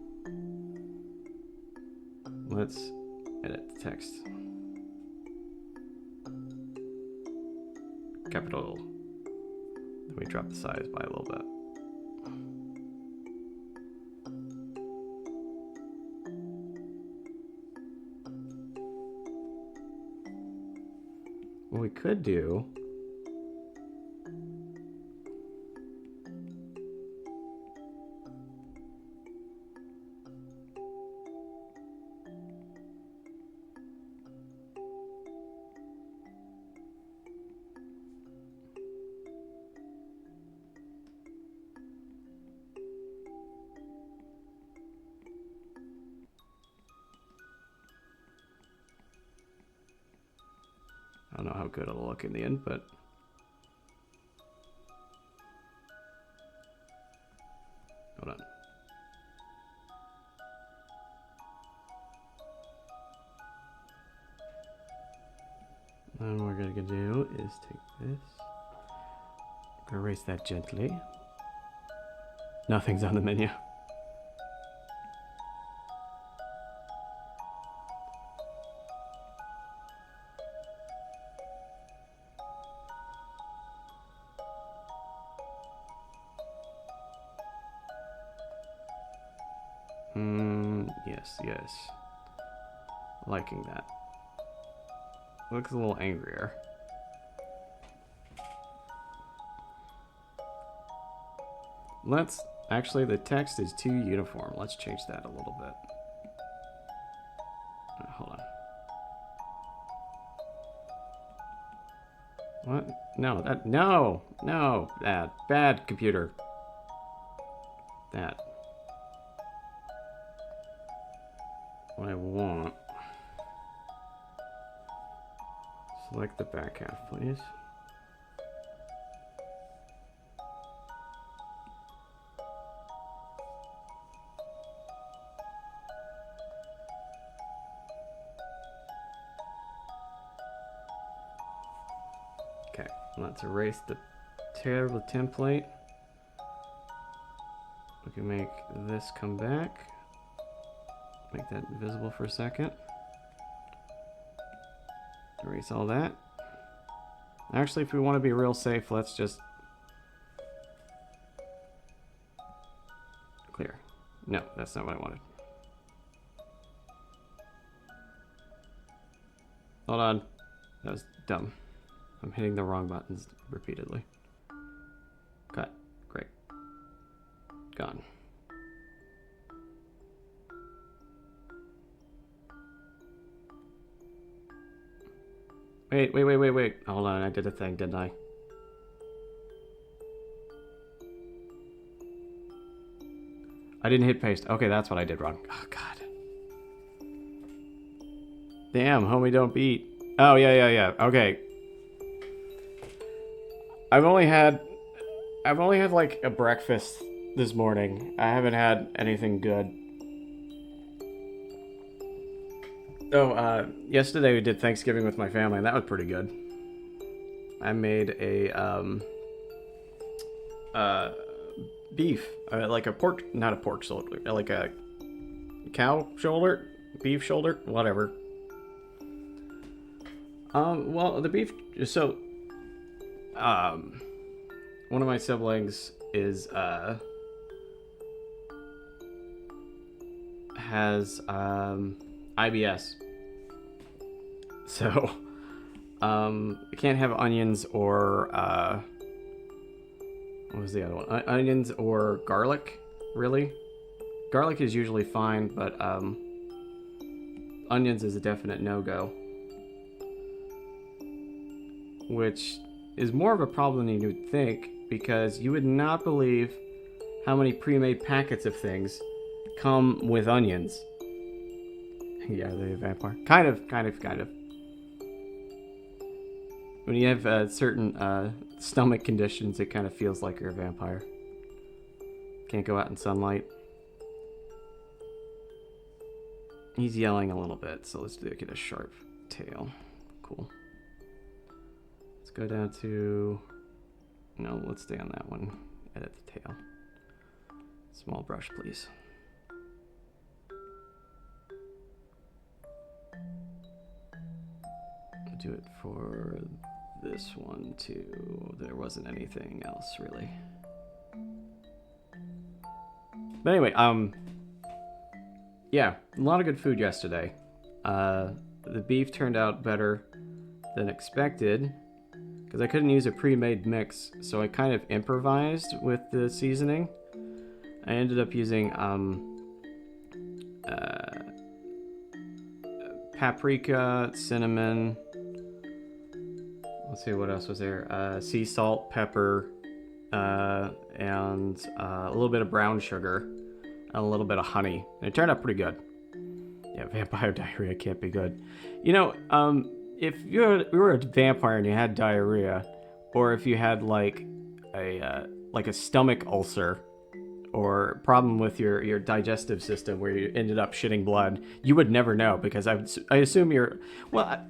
Speaker 1: Let's edit the text. Capital. Then we drop the size by a little bit. What we could do I don't know how good it'll look in the end, but... Hold on. And what we're gonna do is take this. I'm gonna erase that gently. Nothing's on the menu. Yes. Liking that. Looks a little angrier. Actually, the text is too uniform. Let's change that a little bit. Hold on. What? No, bad computer. That. What I want. Select the back half, please. Okay, let's erase the terrible template. We can make this come back. Make that visible for a second. Erase all that. Actually, if we want to be real safe, let's just clear. No, that's not what I wanted. Hold on. That was dumb. I'm hitting the wrong buttons repeatedly. Cut. Great. Gone. Wait. Hold on, I did a thing, didn't I? I didn't hit paste. Okay, that's what I did wrong. Oh, God. Damn, homie, don't beat. Oh, yeah. Okay. I've only had like a breakfast this morning. I haven't had anything good. Oh, yesterday we did Thanksgiving with my family, and that was pretty good. I made a, beef, like a pork, not a pork shoulder, like a cow shoulder, beef shoulder, whatever. Well, the beef, so, one of my siblings is, has, IBS. So, you can't have onions or, what was the other one? Onions or garlic, really? Garlic is usually fine, but, onions is a definite no-go. Which is more of a problem than you would think, because you would not believe how many pre-made packets of things come with onions. Yeah, they're a vampire. Kind of. When you have certain stomach conditions, it kind of feels like you're a vampire. Can't go out in sunlight. He's yelling a little bit, so let's get a sharp tail. Cool. Let's go down to... No, let's stay on that one. Edit the tail. Small brush, please. Do it for this one too. There wasn't anything else really. But anyway, yeah, a lot of good food yesterday. The beef turned out better than expected because I couldn't use a pre-made mix, so I kind of improvised with the seasoning. I ended up using paprika, cinnamon. Let's see, what else was there? Sea salt, pepper, and a little bit of brown sugar, and a little bit of honey. And it turned out pretty good. Yeah, vampire diarrhea can't be good. You know, if you were a vampire and you had diarrhea, or if you had like a stomach ulcer, or problem with your digestive system where you ended up shitting blood, you would never know because I assume you're well.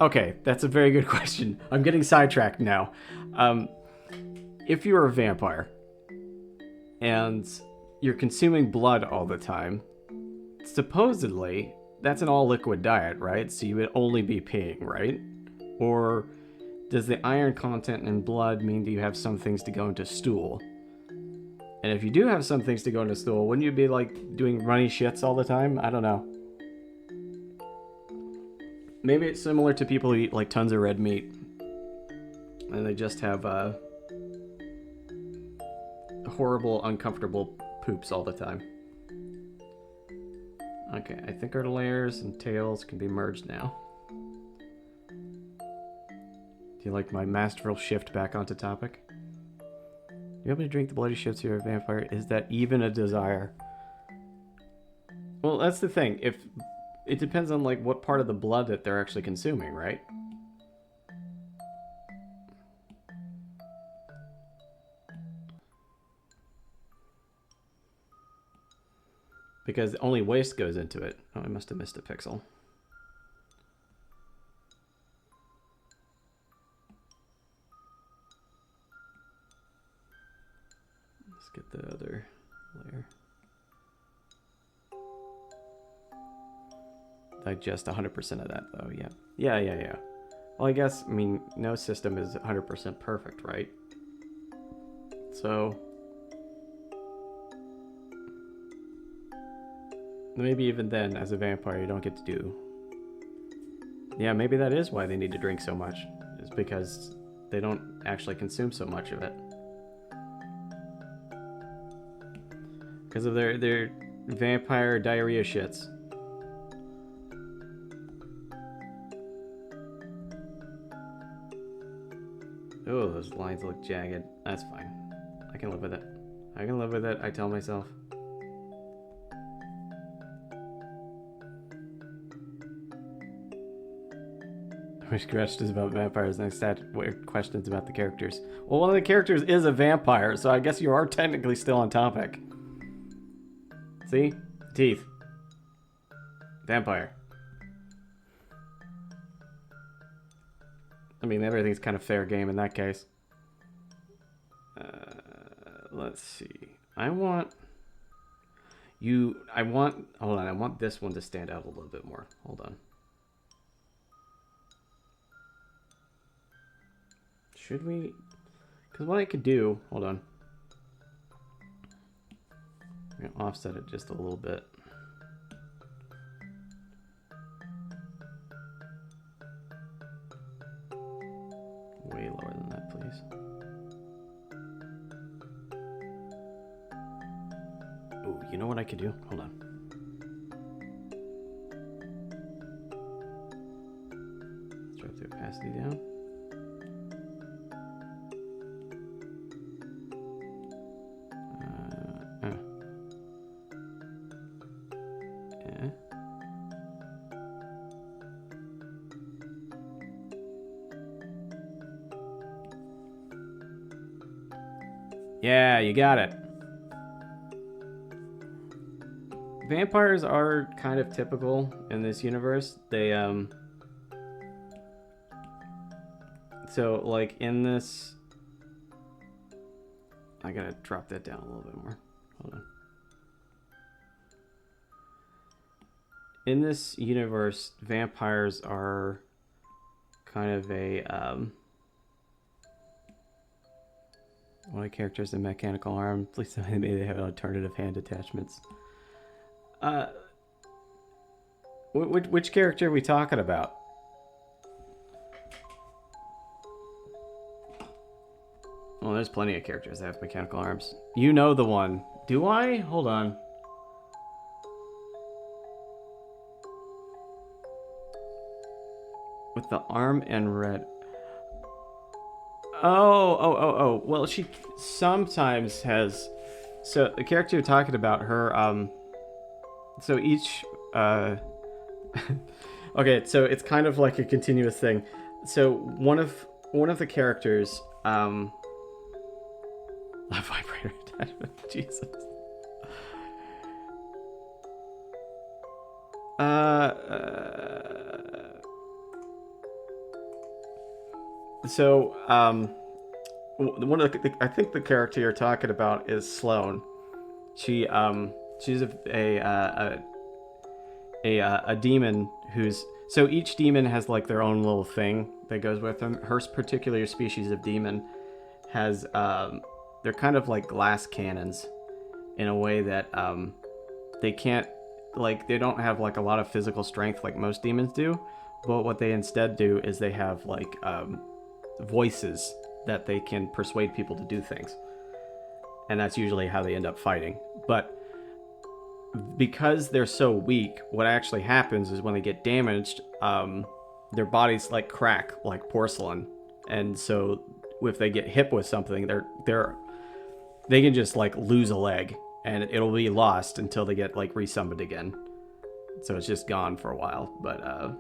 Speaker 1: Okay, that's a very good question. I'm getting sidetracked now. If you're a vampire and you're consuming blood all the time, supposedly that's an all liquid diet, right? So you would only be peeing, right? Or does the iron content in blood mean that you have some things to go into stool? And if you do have some things to go into stool, wouldn't you be like doing runny shits all the time? I don't know. Maybe it's similar to people who eat like tons of red meat and they just have horrible, uncomfortable poops all the time. Okay, I think our layers and tails can be merged now. Do you like my masterful shift back onto topic? You want me to drink the bloody shits? You're a vampire. Is that even a desire? Well, that's the thing. If it depends on like what part of the blood that they're actually consuming, right? Because only waste goes into it. Oh, I must have missed a pixel. Let's get the other layer. Digest 100% of that, though, yeah. Yeah. Well, I guess, I mean, no system is 100% perfect, right? So maybe even then, as a vampire, you don't get to do... Yeah, maybe that is why they need to drink so much. Is because they don't actually consume so much of it. Because of their vampire diarrhea shits. Oh, those lines look jagged. That's fine. I can live with it. I can live with it, I tell myself. Which questions about vampires? Next set questions about the characters. Well, one of the characters is a vampire, so I guess you are technically still on topic. See? Teeth. Vampire. I mean, everything's kind of fair game in that case. Let's see. Hold on, I want this one to stand out a little bit more. Hold on. Should we? Because what I could do, hold on. I'm gonna offset it just a little bit. Way lower than that, please. Oh, you know what I could do? Hold on. Let's drop the opacity down. Yeah, you got it. Vampires are kind of typical in this universe. They, so, like, in this... I gotta drop that down a little bit more. Hold on. In this universe, vampires are kind of a, one of the characters in Mechanical Arm. Please tell me they have alternative hand attachments. Which character are we talking about? Well, there's plenty of characters that have mechanical arms. You know the one. Do I? Hold on. With the arm and red. Oh. Well, she sometimes has... So, the character you're talking about, her, so each, Okay, so it's kind of like a continuous thing. So one of the characters, a vibrator attachment. Jesus. Uh, uh so one of I think the character you're talking about is Sloane. She's a demon who's so each demon has like their own little thing that goes with them. Her particular species of demon has they're kind of like glass cannons in a way that they can't like they don't have like a lot of physical strength like most demons do, but what they instead do is they have like voices that they can persuade people to do things, and that's usually how they end up fighting. But because they're so weak, what actually happens is when they get damaged, their bodies like crack like porcelain, and so if they get hit with something, they can just like lose a leg, and it'll be lost until they get like resummoned again. So it's just gone for a while. But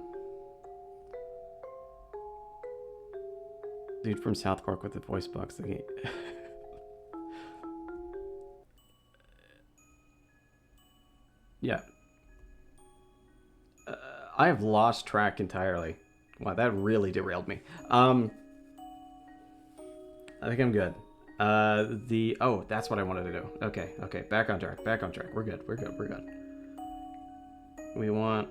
Speaker 1: dude from South Park with the voice box thingy. Yeah. I have lost track entirely. Wow, that really derailed me. I think I'm good. That's what I wanted to do. Okay, back on track. We're good. We want.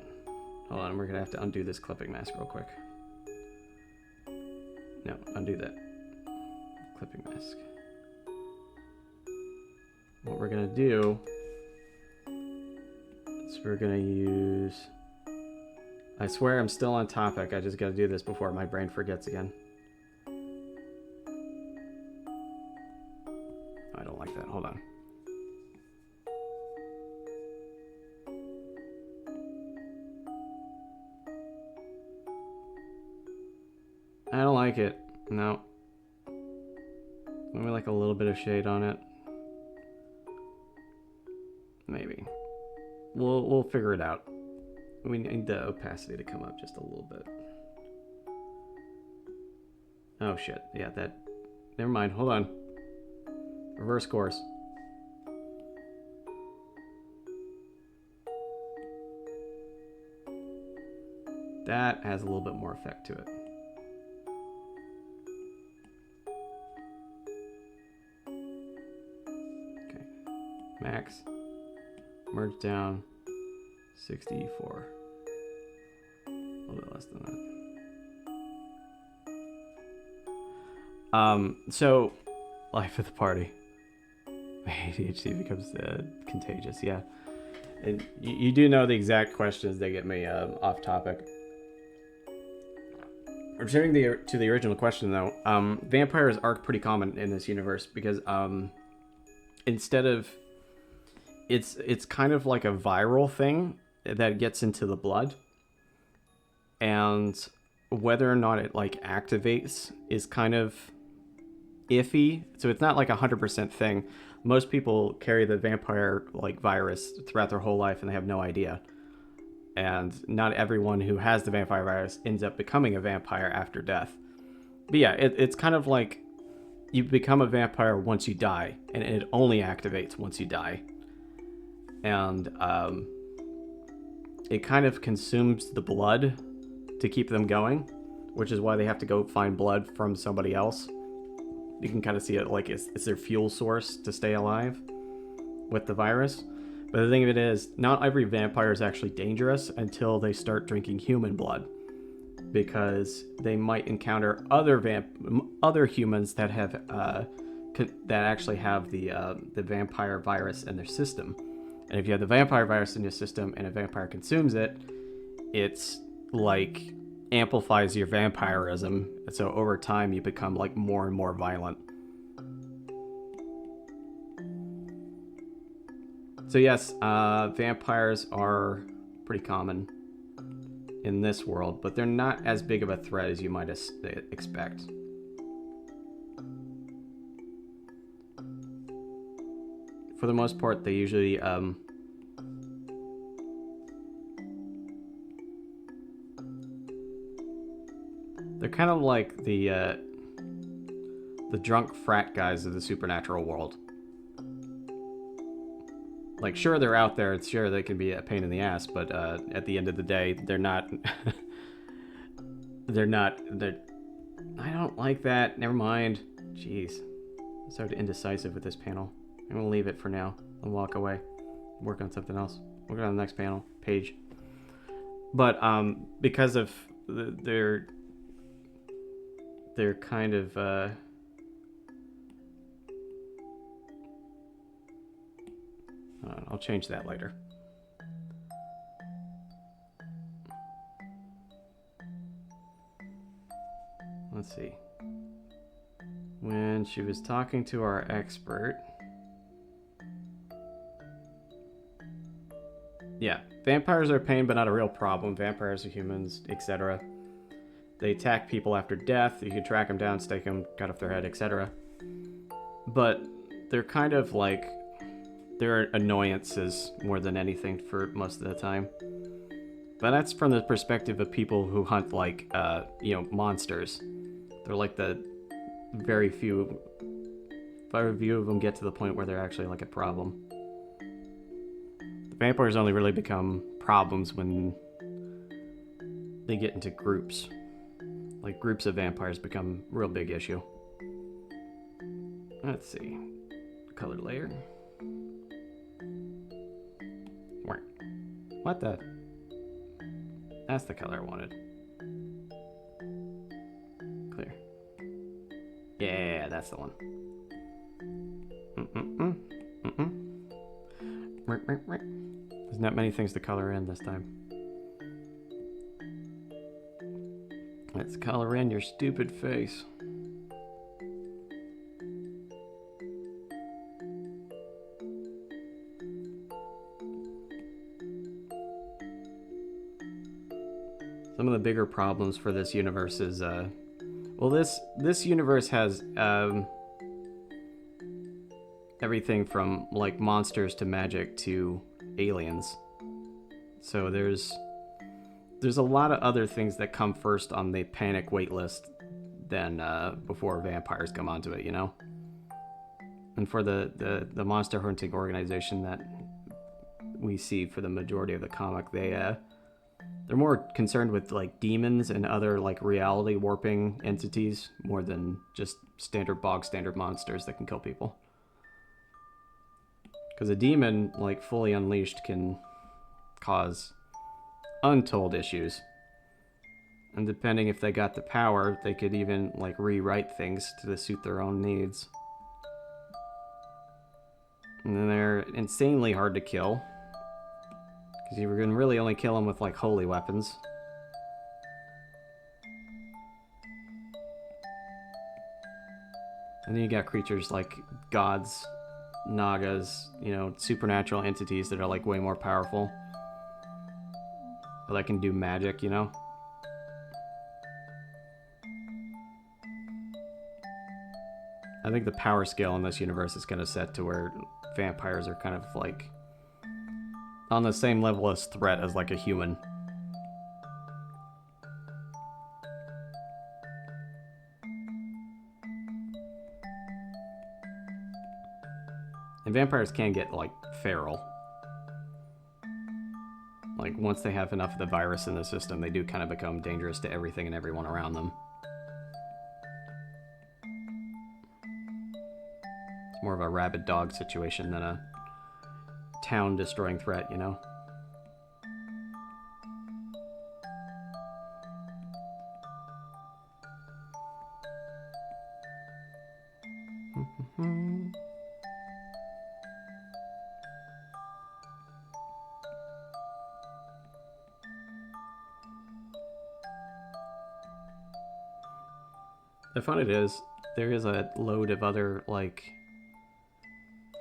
Speaker 1: Hold on, we're gonna have to undo this clipping mask real quick. No, undo that clipping mask. What we're gonna do is we're gonna use. I swear I'm still on topic. I just gotta do this before my brain forgets again. I don't like that. Hold on. I don't like it. No. Maybe like a little bit of shade on it. Maybe. We'll figure it out. We need the opacity to come up just a little bit. Oh shit. Yeah, that. Never mind. Hold on. Reverse course. That has a little bit more effect to it. Okay. Max. Merge down. 64. A little bit less than that. So, life of the party. ADHD becomes contagious, yeah. And you do know the exact questions that get me off topic. Returning to the original question, though, vampires are pretty common in this universe because instead of it's kind of like a viral thing that gets into the blood, and whether or not it like activates is kind of iffy. So it's not like 100% thing. Most people carry the vampire like virus throughout their whole life and they have no idea. And not everyone who has the vampire virus ends up becoming a vampire after death. But yeah, it's kind of like you become a vampire once you die, and it only activates once you die. And it kind of consumes the blood to keep them going, which is why they have to go find blood from somebody else. You can kind of see it like it's their fuel source to stay alive with the virus. But the thing of it is, not every vampire is actually dangerous until they start drinking human blood, because they might encounter other humans that have that actually have the vampire virus in their system. And if you have the vampire virus in your system and a vampire consumes it, it's like amplifies your vampirism. And so over time you become like more and more violent. So yes, vampires are pretty common in this world, but they're not as big of a threat as you might expect. For the most part, they usually They're kind of like the drunk frat guys of the supernatural world. Like, sure, they're out there. It's sure they can be a pain in the ass, but at the end of the day, they're not. They're not. I don't like that. Never mind. Jeez, I'm so indecisive with this panel. I'm gonna leave it for now and walk away. Work on something else. Work on the next page. But because of they're kind of I'll change that later. Let's see. When she was talking to our expert. Yeah, vampires are a pain, but not a real problem. Vampires are humans, etc. They attack people after death. You can track them down, stake them, cut off their head, etc. But they're kind of like, they're annoyances more than anything for most of the time. But that's from the perspective of people who hunt like, monsters. They're like the very few of them get to the point where they're actually like a problem. The vampires only really become problems when they get into groups. Like, groups of vampires become a real big issue. Let's see. Color layer. What the? That's the color I wanted. Clear. Yeah, that's the one. There's not many things to color in this time. Let's color in your stupid face. Some of the bigger problems for this universe is, well, this universe has everything from like monsters to magic to aliens. So there's a lot of other things that come first on the panic wait list than before vampires come onto it, you know? And for the monster hunting organization that we see for the majority of the comic, they're more concerned with like demons and other like reality warping entities more than just standard monsters that can kill people. Because a demon, like fully unleashed, can cause untold issues. And depending if they got the power, they could even like rewrite things to suit their own needs. And then they're insanely hard to kill. Because you can really only kill them with like holy weapons. And then you got creatures like gods, nagas, supernatural entities that are like way more powerful. But that can do magic, you know? I think the power scale in this universe is kind of set to where vampires are kind of like on the same level as threat as like a human. And vampires can get like feral. Like once they have enough of the virus in the system, they do kind of become dangerous to everything and everyone around them. It's more of a rabid dog situation than a town destroying threat, you know? The fun it is, there is a load of other, like,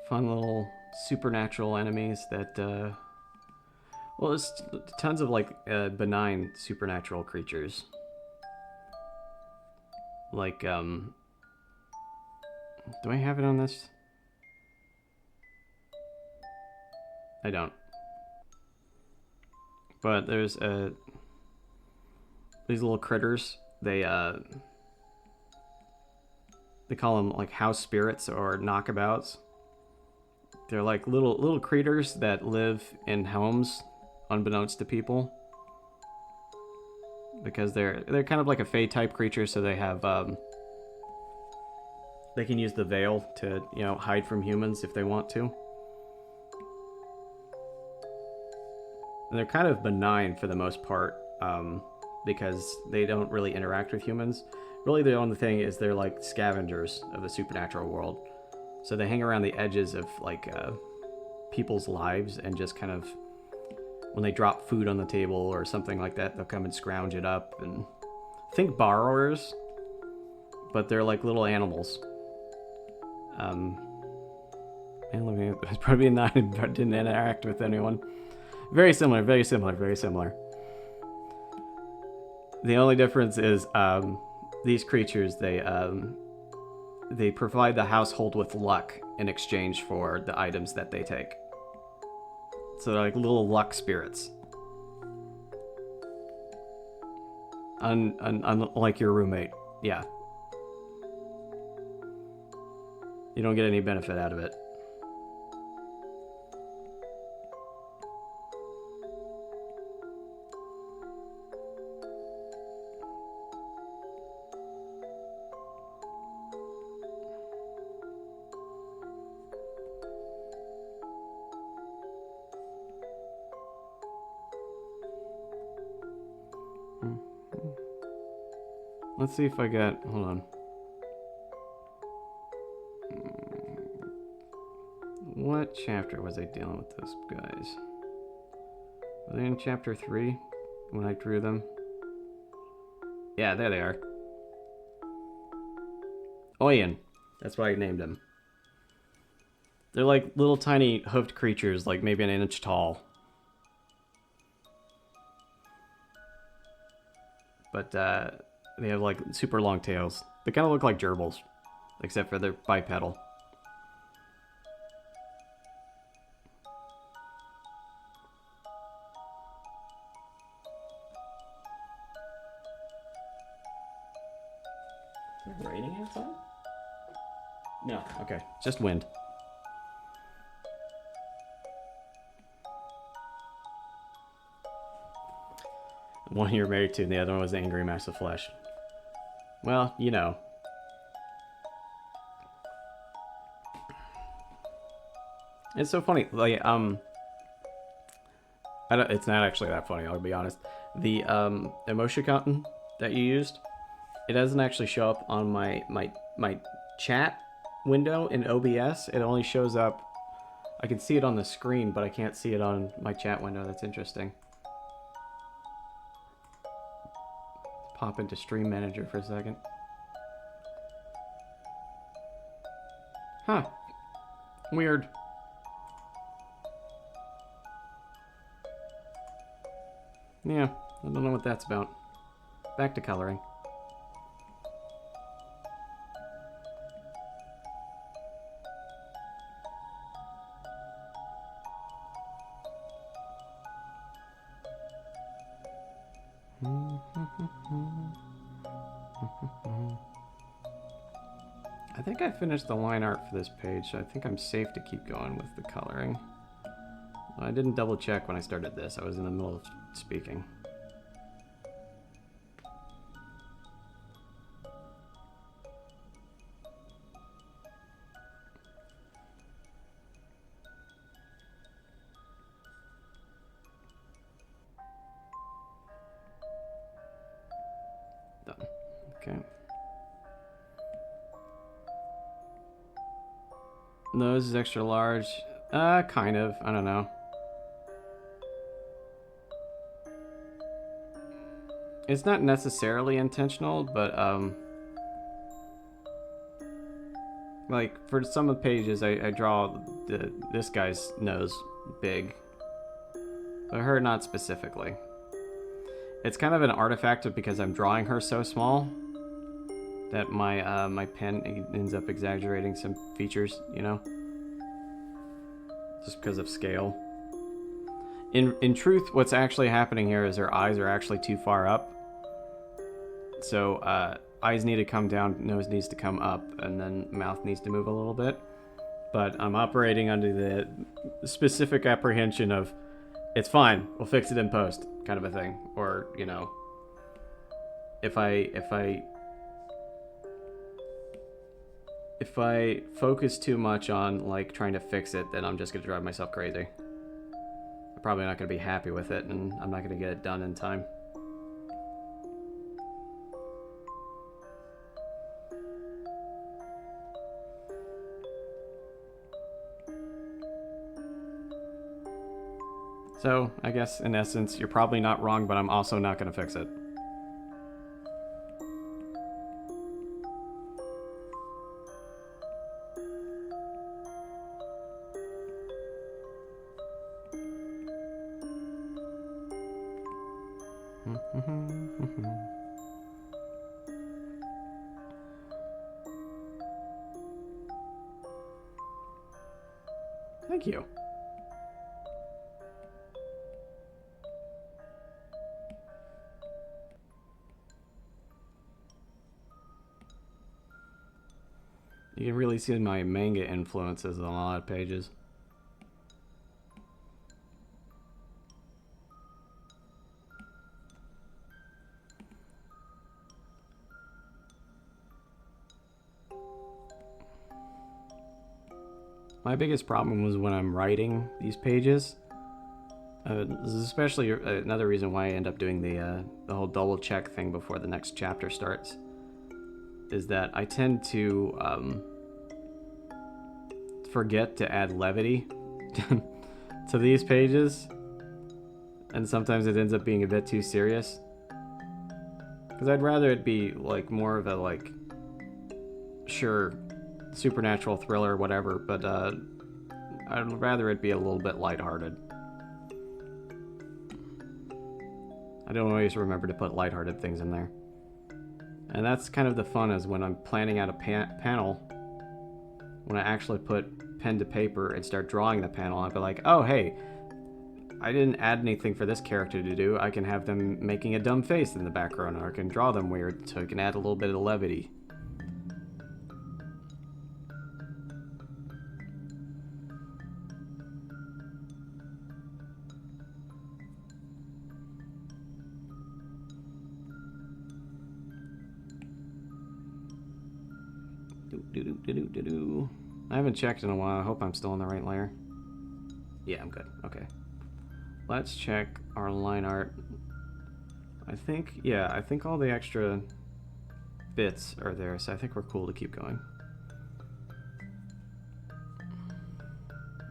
Speaker 1: fun little supernatural enemies that, well, there's tons of, like, benign supernatural creatures. Like, do I have it on this? I don't. But there's, these little critters They call them like house spirits or knockabouts. They're like little critters that live in homes, unbeknownst to people. Because they're kind of like a fae type creature, so they have they can use the veil to, you know, hide from humans if they want to. And they're kind of benign for the most part, because they don't really interact with humans. Really, the only thing is they're like scavengers of the supernatural world. So they hang around the edges of like people's lives and just kind of, when they drop food on the table or something like that, they'll come and scrounge it up. And think borrowers, but they're like little animals. And it's probably not, didn't interact with anyone. Very similar, very similar, very similar. The only difference is these creatures, they provide the household with luck in exchange for the items that they take. So they're like little luck spirits. Unlike your roommate. Yeah. You don't get any benefit out of it. Let's see if I got... Hold on. What chapter was I dealing with those guys? Were they in chapter 3 when I drew them? Yeah, there they are. Oyen. That's why I named them. They're like little tiny hoofed creatures, like maybe an inch tall. But they have like super long tails. They kind of look like gerbils, except for they're bipedal. Is it raining outside? No. Okay, just wind. One you're married to, and the other one was the Angry Mass of Flesh. Well, you know. It's so funny. Like, it's not actually that funny, I'll be honest. The emoticon that you used, it doesn't actually show up on my chat window in OBS. It only shows up... I can see it on the screen, but I can't see it on my chat window. That's interesting. Pop into Stream Manager for a second. Huh. Weird. Yeah, I don't know what that's about. Back to coloring. I think I finished the line art for this page, so I think I'm safe to keep going with the coloring. Well, I didn't double check when I started this. I was in the middle of speaking. Done. Okay. Nose is extra large. Kind of. I don't know. It's not necessarily intentional, but, like, for some of the pages, I draw this guy's nose big. But her, not specifically. It's kind of an artifact of because I'm drawing her so small that my my pen ends up exaggerating some features, you know? Just because of scale. In truth, what's actually happening here is her eyes are actually too far up. So eyes need to come down, nose needs to come up, and then mouth needs to move a little bit. But I'm operating under the specific apprehension of, it's fine, we'll fix it in post, kind of a thing. Or, you know, if I focus too much on like trying to fix it, then I'm just gonna drive myself crazy. I'm probably not gonna be happy with it, and I'm not gonna get it done in time. So, I guess, in essence, you're probably not wrong, but I'm also not going to fix it. Thank you. You can really see my manga influences on a lot of pages. My biggest problem was when I'm writing these pages. This is especially another reason why I end up doing the whole double check thing before the next chapter starts. Is that I tend to forget to add levity to these pages, and sometimes it ends up being a bit too serious. Because I'd rather it be like more of a like, sure, supernatural thriller or whatever, but I'd rather it be a little bit lighthearted. I don't always remember to put lighthearted things in there. And that's kind of the fun, is when I'm planning out a panel, when I actually put pen to paper and start drawing the panel, I'll be like, oh hey, I didn't add anything for this character to do. I can have them making a dumb face in the background, or I can draw them weird, so I can add a little bit of levity. I haven't checked in a while. I hope I'm still in the right layer. Yeah, I'm good. Okay. Let's check our line art. I think all the extra bits are there, so I think we're cool to keep going.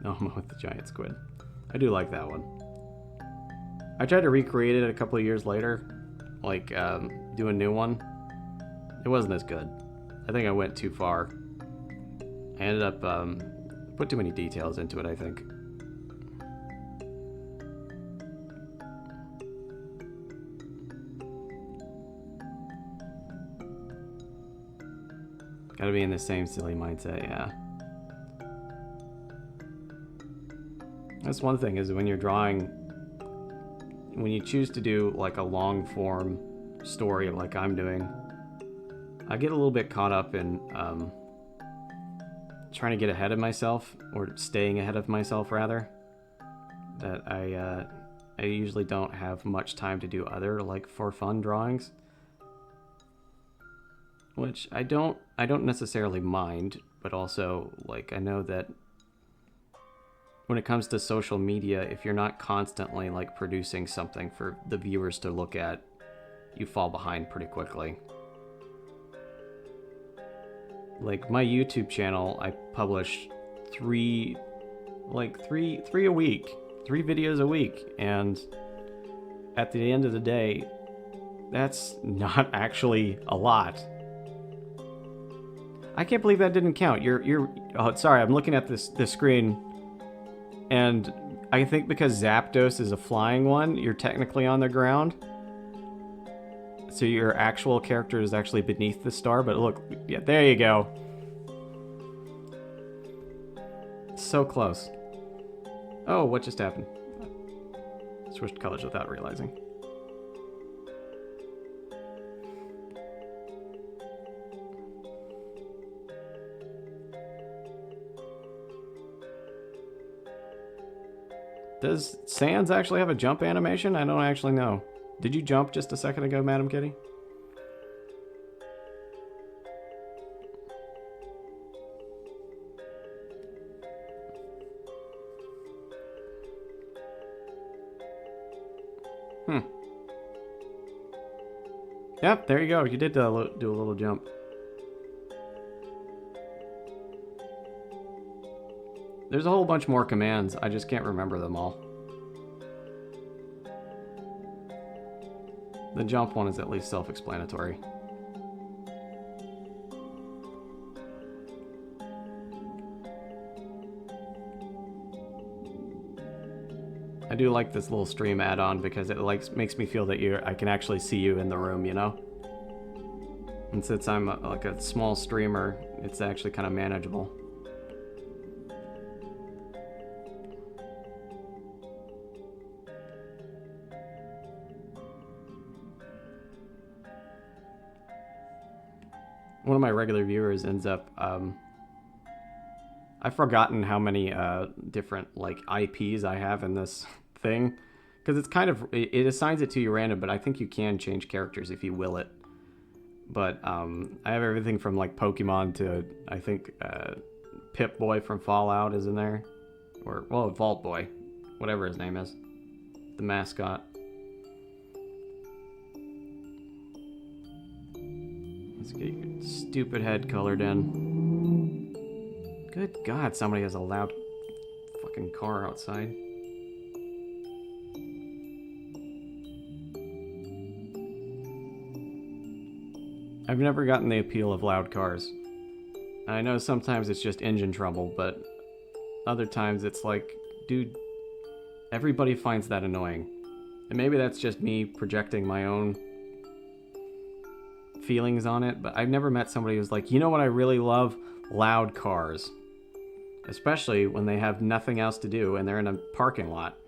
Speaker 1: No, I'm with the giant squid. I do like that one. I tried to recreate it a couple of years later, like do a new one. It wasn't as good. I think I went too far. I ended up put too many details into it, I think. Gotta be in the same silly mindset, yeah. That's one thing, is when you're drawing, when you choose to do like a long form story like I'm doing, I get a little bit caught up in trying to get ahead of myself, or staying ahead of myself rather. That I usually don't have much time to do other like for fun drawings, which I don't necessarily mind, but also like I know that when it comes to social media, if you're not constantly like producing something for the viewers to look at, you fall behind pretty quickly. Like my YouTube channel, I publish three a week, 3 videos a week, and at the end of the day, that's not actually a lot. I can't believe that didn't count. Oh, sorry, I'm looking at this screen, and I think because Zapdos is a flying one, you're technically on the ground. So your actual character is actually beneath the star, but look, yeah, there you go. So close. Oh, what just happened? Switched colors without realizing. Does Sans actually have a jump animation? I don't actually know. Did you jump just a second ago, Madam Kitty? Yep, there you go. You did do a little jump. There's a whole bunch more commands. I just can't remember them all. The jump one is at least self-explanatory. I do like this little stream add-on because it makes me feel that I can actually see you in the room, you know? And since I'm like a small streamer, it's actually kind of manageable. One of my regular viewers ends up, I've forgotten how many different like IPs I have in this thing, because it's kind of, it assigns it to you random, but I think you can change characters if you will it. But I have everything from like Pokemon to, I think Pip-Boy from Fallout is in there, or well, Vault Boy, whatever his name is, the mascot. Let's get your stupid head colored in. Good God, somebody has a loud fucking car outside. I've never gotten the appeal of loud cars. I know sometimes it's just engine trouble, but other times it's like, dude, everybody finds that annoying. And maybe that's just me projecting my own feelings on it, but I've never met somebody who's like, you know what I really love? Loud cars. Especially when they have nothing else to do and they're in a parking lot.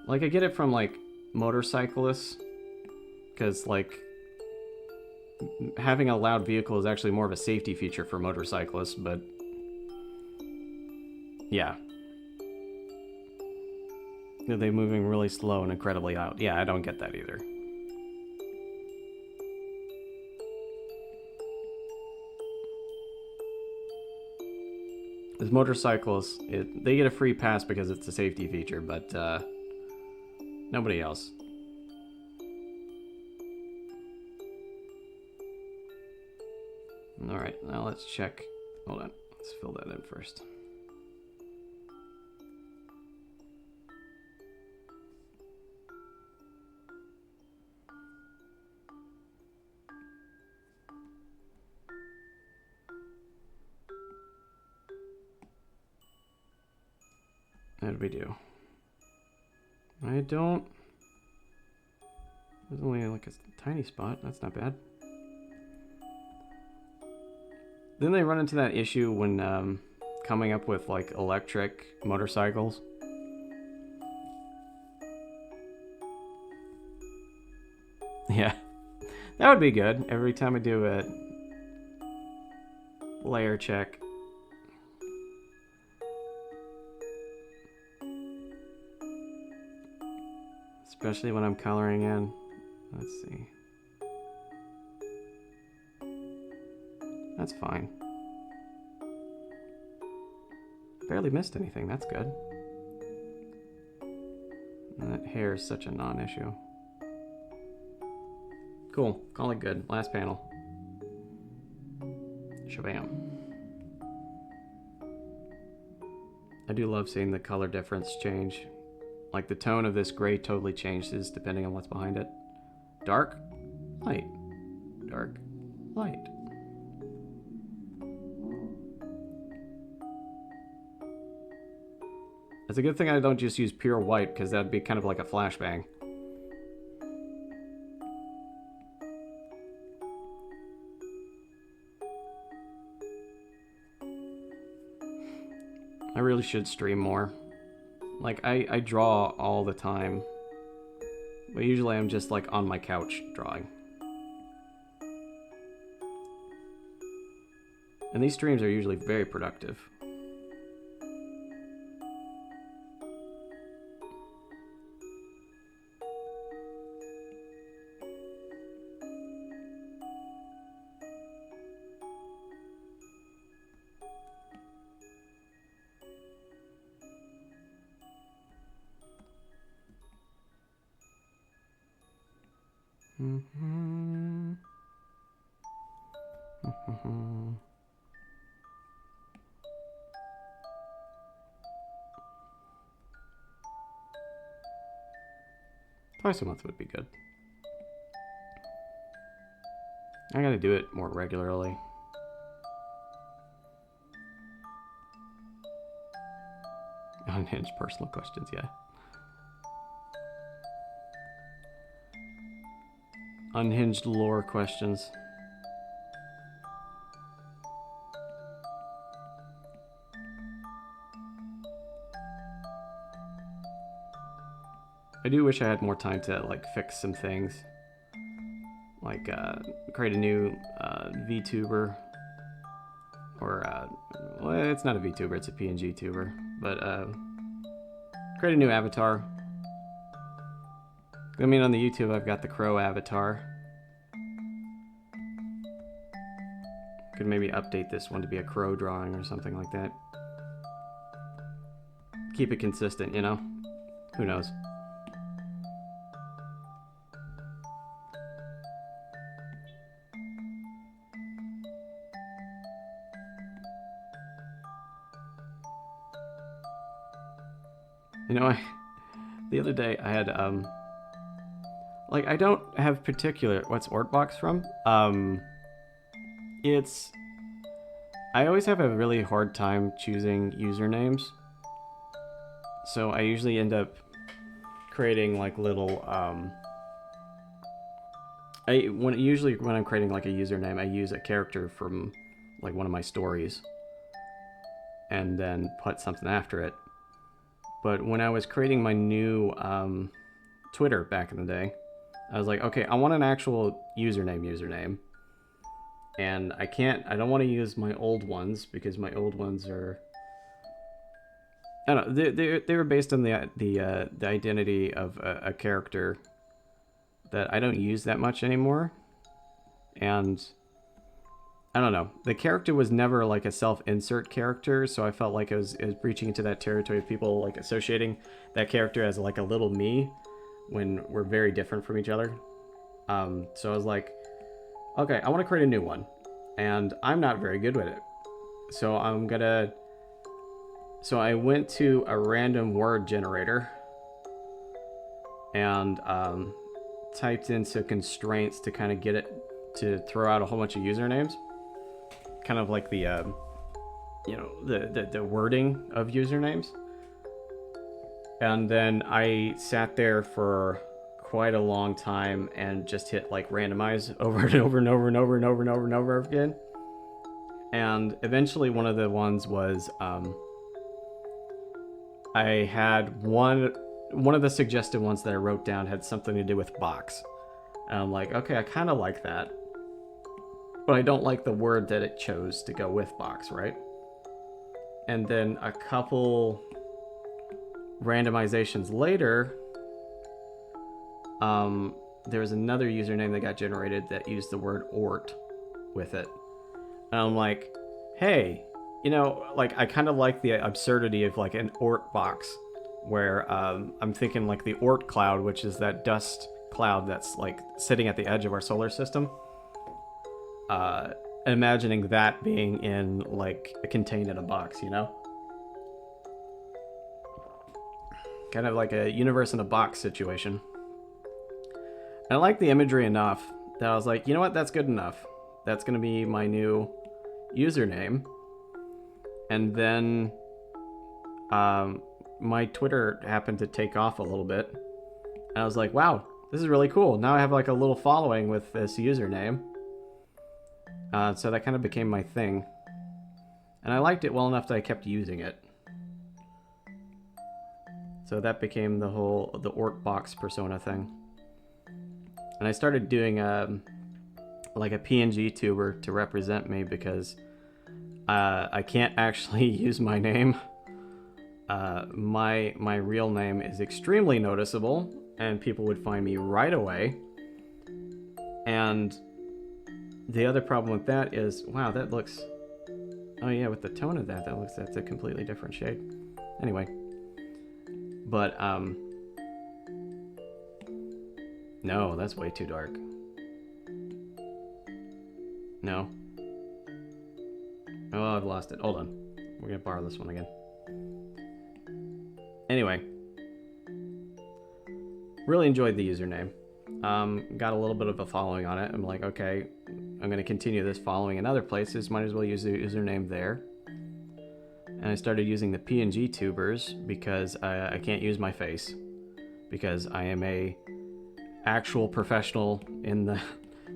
Speaker 1: Like, I get it from, like, motorcyclists, because, like, having a loud vehicle is actually more of a safety feature for motorcyclists, but yeah. Are they moving really slow and incredibly loud? Yeah, I don't get that either. As motorcyclists, they get a free pass because it's a safety feature, but nobody else. Alright, now let's check. Hold on, let's fill that in first. How did we do? I don't... There's only like a tiny spot. That's not bad. Then they run into that issue when coming up with like electric motorcycles. Yeah, that would be good. Every time I do a layer check. Especially when I'm coloring in. Let's see. That's fine. Barely missed anything, that's good. And that hair is such a non-issue. Cool, call it good. Last panel. Shabam. I do love seeing the color difference change. Like the tone of this gray totally changes depending on what's behind it. Dark, light, dark, light. It's a good thing I don't just use pure white, because that'd be kind of like a flashbang. I really should stream more. Like, I draw all the time. But usually I'm just, like, on my couch drawing. And these streams are usually very productive. Twice a month would be good. I gotta do it more regularly. Unhinged personal questions, yeah. Unhinged lore questions. I do wish I had more time to like fix some things. Like create a new VTuber. Or, well, it's not a VTuber, it's a PNG tuber. But create a new avatar. I mean, on the YouTube, I've got the crow avatar. Could maybe update this one to be a crow drawing or something like that. Keep it consistent, you know? Who knows? You know, the other day I had, like, I don't have particular, what's Ortbox from? I always have a really hard time choosing usernames. So I usually end up creating like little, usually when I'm creating like a username, I use a character from like one of my stories and then put something after it. But when I was creating my new Twitter back in the day, I was like, okay, I want an actual username. And I don't want to use my old ones because my old ones are, I don't know, they were based on the identity of a character that I don't use that much anymore. And I don't know, the character was never like a self-insert character, so I felt like it was breaching into that territory of people like associating that character as like a little me when we're very different from each other. So I was like, okay, I want to create a new one, and I'm not very good with it. So I went to a random word generator and typed into constraints to kind of get it to throw out a whole bunch of usernames. Kind of like the, the wording of usernames. And then I sat there for quite a long time and just hit like randomize over and over and over and over and over and over and over again. And eventually one of the ones was I had one of the suggested ones that I wrote down had something to do with box. And I'm like, okay, I kind of like that. But I don't like the word that it chose to go with box, right? And then a couple randomizations later, there was another username that got generated that used the word Ort with it. And I'm like, hey, you know, like I kind of like the absurdity of like an Oort box where I'm thinking like the Oort cloud, which is that dust cloud that's like sitting at the edge of our solar system. Imagining that being in like contained in a box, you know? Kind of like a universe in a box situation. And I like the imagery enough that I was like, you know what, that's good enough. That's gonna be my new username. And then my Twitter happened to take off a little bit. And I was like, wow, this is really cool. Now I have like a little following with this username. So that kind of became my thing. And I liked it well enough that I kept using it. So that became the Ortbox persona thing. And I started doing like a PNG tuber to represent me because I can't actually use my name. My real name is extremely noticeable, and people would find me right away. And the other problem with that is, wow, that looks... Oh yeah, with the tone of that's a completely different shade. Anyway. But, no, that's way too dark. No. Oh, I've lost it. Hold on. We're gonna borrow this one again. Anyway. Really enjoyed the username. Got a little bit of a following on it. I'm like, okay, I'm gonna continue this following in other places. Might as well use the username there. And I started using the PNG tubers because I can't use my face. Because I am a actual professional in the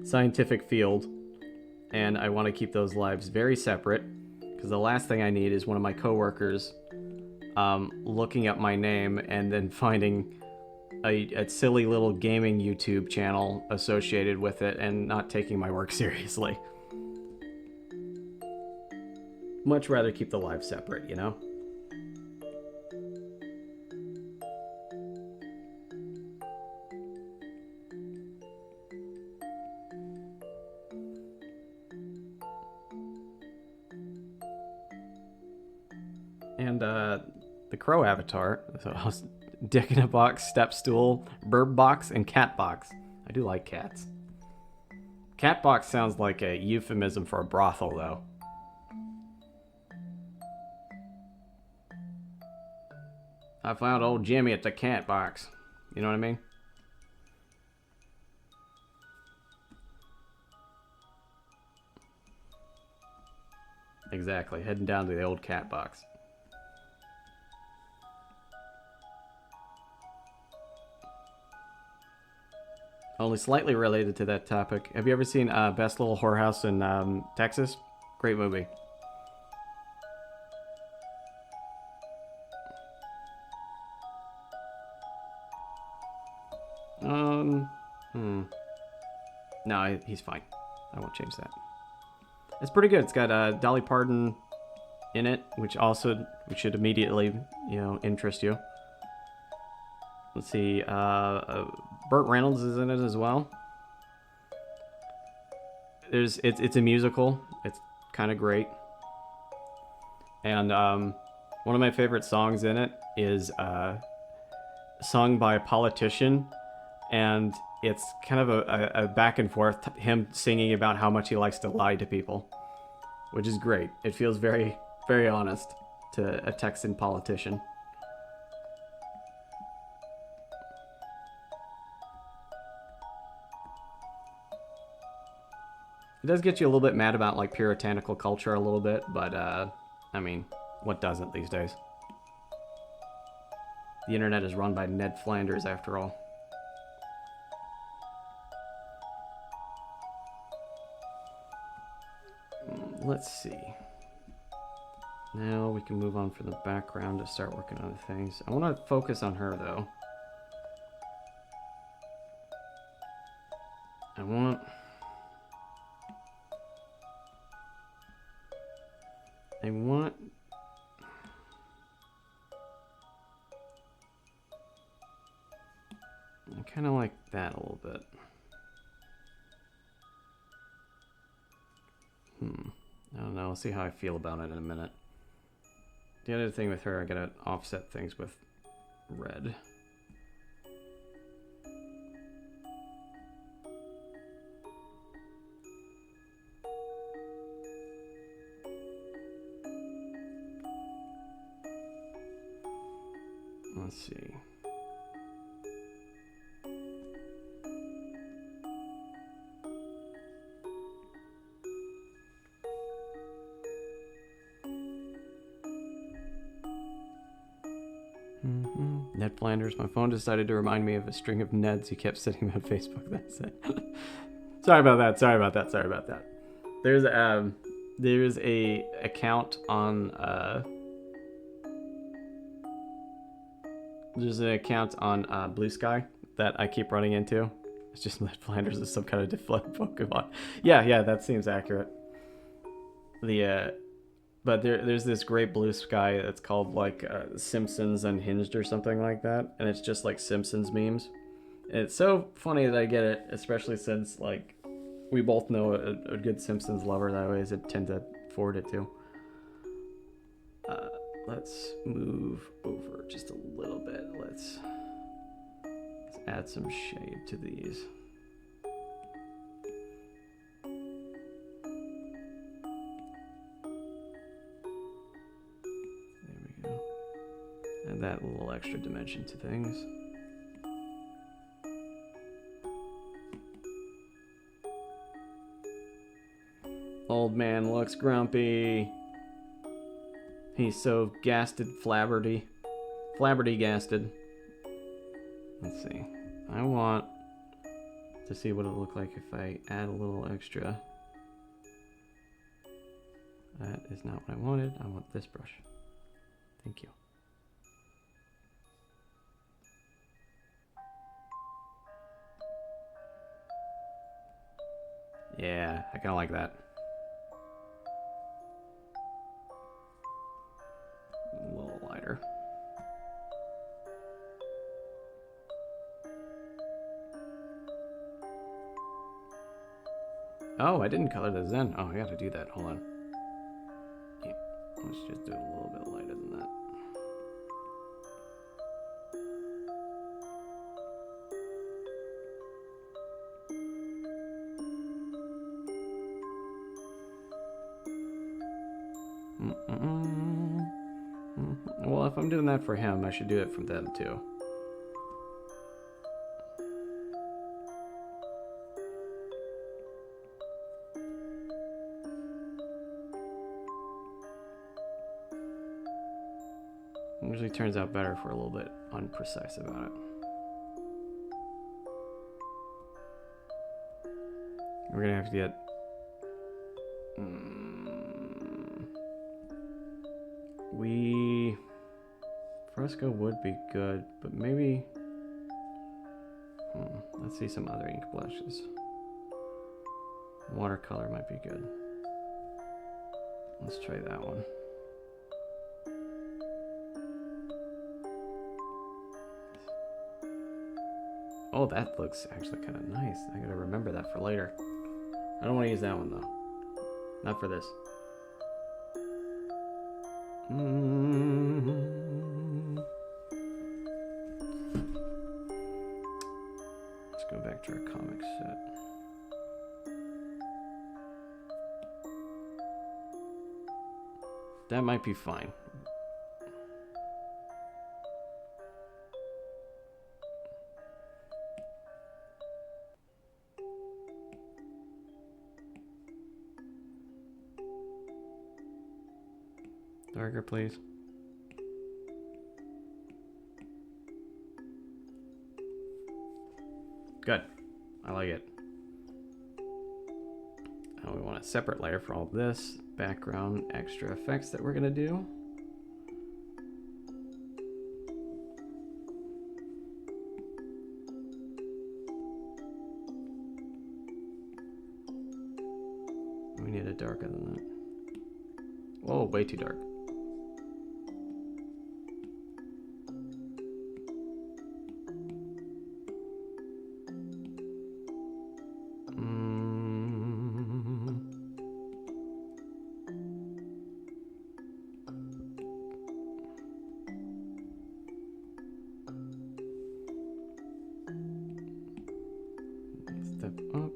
Speaker 1: scientific field. And I want to keep those lives very separate. Because the last thing I need is one of my coworkers looking up my name and then finding a silly little gaming YouTube channel associated with it and not taking my work seriously. Much rather keep the lives separate, you know? And the crow avatar, so I was dick in a box, step stool, burb box, and cat box. I do like cats. Cat box sounds like a euphemism for a brothel, though. I found old Jimmy at the cat box. You know what I mean? Exactly, heading down to the old cat box. Only slightly related to that topic. Have you ever seen Best Little Whorehouse in Texas? Great movie. No, he's fine. I won't change that. It's pretty good. It's got Dolly Parton in it, which should immediately, interest you. Let's see. Burt Reynolds is in it as well. It's a musical. It's kind of great. And one of my favorite songs in it is sung by a politician, and it's kind of a back and forth, him singing about how much he likes to lie to people, which is great. It feels very, very honest to a Texan politician. It does get you a little bit mad about like puritanical culture a little bit, but I mean, what doesn't these days? The internet is run by Ned Flanders after all. Let's see. Now we can move on from the background to start working on the things. I want to focus on her though. I'm kind of like that a little bit. I don't know. I'll see how I feel about it in a minute. The other thing with her, I gotta offset things with red. Let's see. Ned Flanders. My phone decided to remind me of a string of Neds he kept sending on Facebook. That's it. Sorry about that. There's a account on Blue Sky that I keep running into. It's just Ned Flanders is some kind of deflated Pokemon. Yeah, that seems accurate. But there's this great blue sky that's called like Simpsons Unhinged or something like that, and it's just like Simpsons memes. And it's so funny that I get it, especially since like we both know a good Simpsons lover that I always tend to forward it to. Let's move over just a little bit. Let's add some shade to these. There we go. Add that little extra dimension to things. Old man looks grumpy. He's so gasted, flabberty gasted. Let's see. I want to see what it'll look like if I add a little extra. That is not what I wanted. I want this brush. Thank you. Yeah, I kind of like that. A little lighter. Oh, I didn't color this in. Oh, I gotta do that. Hold on. Yeah, let's just do a little bit lighter than that. Well, if I'm doing that for him, I should do it for them too. It usually turns out better if we're a little bit unprecise about it. We're gonna have to get fresco would be good, but maybe let's see some other ink blushes. Watercolor might be good. Let's try that one. Oh, that looks actually kind of nice. I gotta remember that for later. I don't want to use that one though. Not for this. Let's go back to our comic set. That might be fine. Darker, please. Good. I like it. Now we want a separate layer for all this background extra effects that we're gonna do. We need it darker than that. Whoa, way too dark. Step up.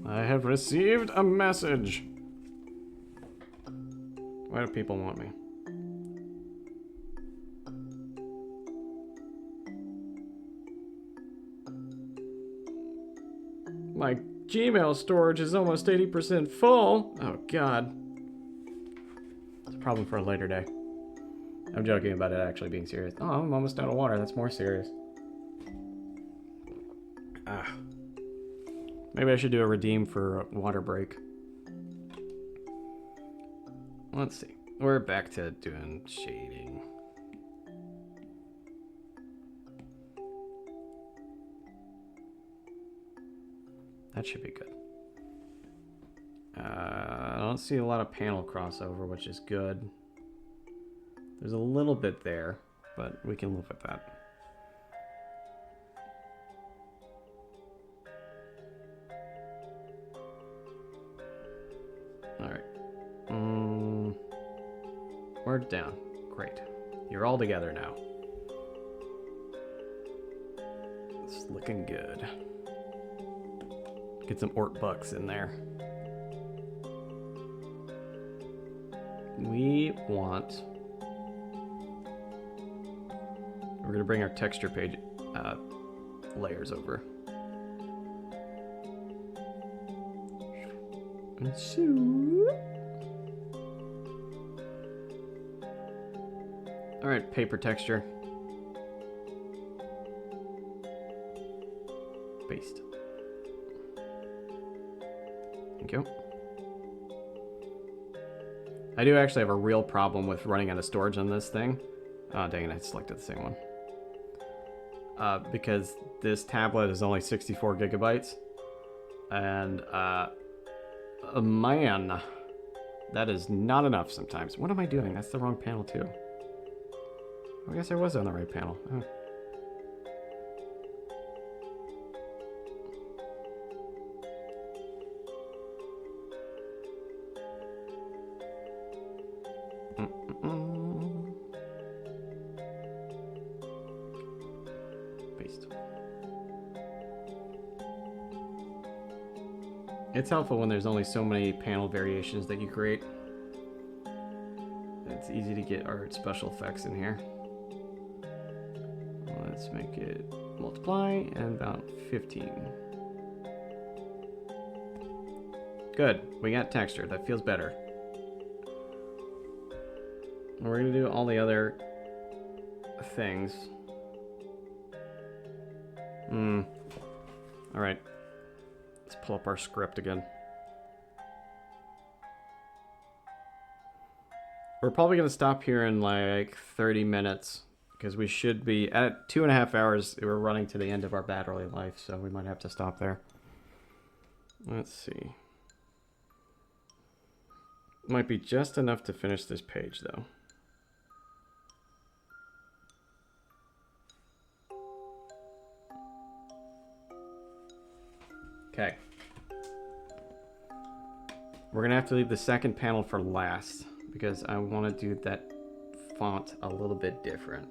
Speaker 1: I have received a message. Why do people want me? My Gmail storage is almost 80% full. Oh, God. It's a problem for a later day. I'm joking about it actually being serious. Oh, I'm almost out of water. That's more serious. Maybe I should do a redeem for a water break. Let's see. we're back to doing shading. That should be good. I don't see a lot of panel crossover, which is good. There's a little bit there, but we can live with that. Alright. We're down. Great. You're all together now. It's looking good. Get some Ort bucks in there. We want... We're going to bring our texture page layers over. And so... Alright, paper texture. Paste. Thank you. I do actually have a real problem with running out of storage on this thing. Oh, dang it, I selected the same one. Because this tablet is only 64 gigabytes. And, man, that is not enough sometimes. What am I doing? That's the wrong panel, too. I guess I was on the right panel. Oh. Paste. It's helpful when there's only so many panel variations that you create. It's easy to get our special effects in here. Let's make it multiply and about 15. Good, we got texture. That feels better. We're gonna do all the other things. Alright. Let's pull up our script again. We're probably gonna stop here in like 30 minutes. Because we should be at 2.5 hours. We're running to the end of our battery life, so we might have to stop there. Let's see. Might be just enough to finish this page, though. Okay. We're gonna have to leave the second panel for last because I want to do that font a little bit different.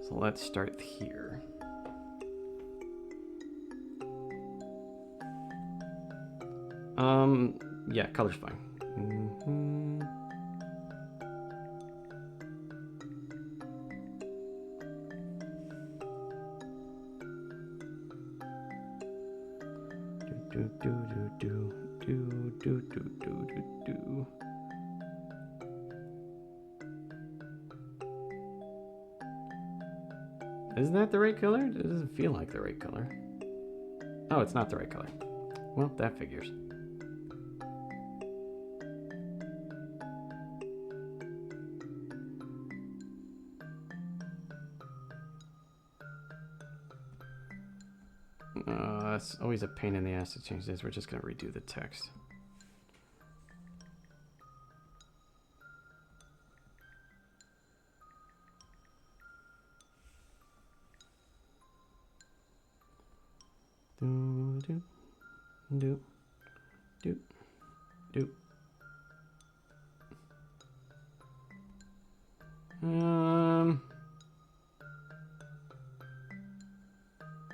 Speaker 1: So let's start here. Yeah, color's fine. Isn't that the right color? It doesn't feel like the right color. Oh, it's not the right color. Well, that figures. That's always a pain in the ass to change this. We're just going to redo the text.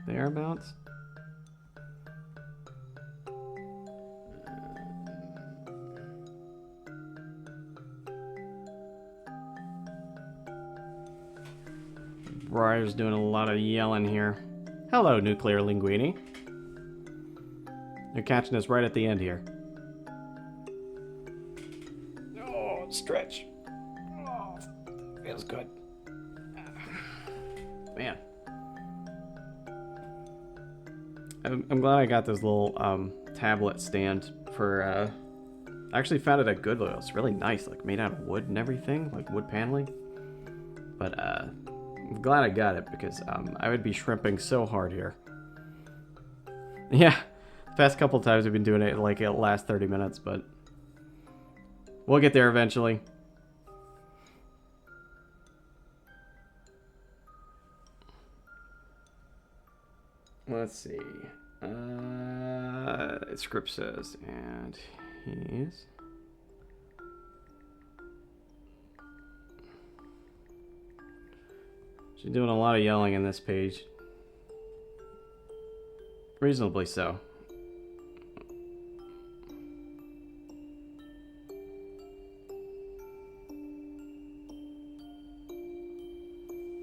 Speaker 1: Thereabouts. Briar's doing a lot of yelling here. Hello, Nuclear Linguini. You're catching us right at the end here. Oh, stretch. Oh, feels good. Man. I'm glad I got this little tablet stand for I actually found it at Goodwill. It's really nice, like made out of wood and everything, like wood paneling. But I'm glad I got it because I would be shrimping so hard here. Yeah, the past couple times we've been doing it like it last 30 minutes, but we'll get there eventually. Let's see. Script says, and he's... She's doing a lot of yelling in this page. Reasonably so.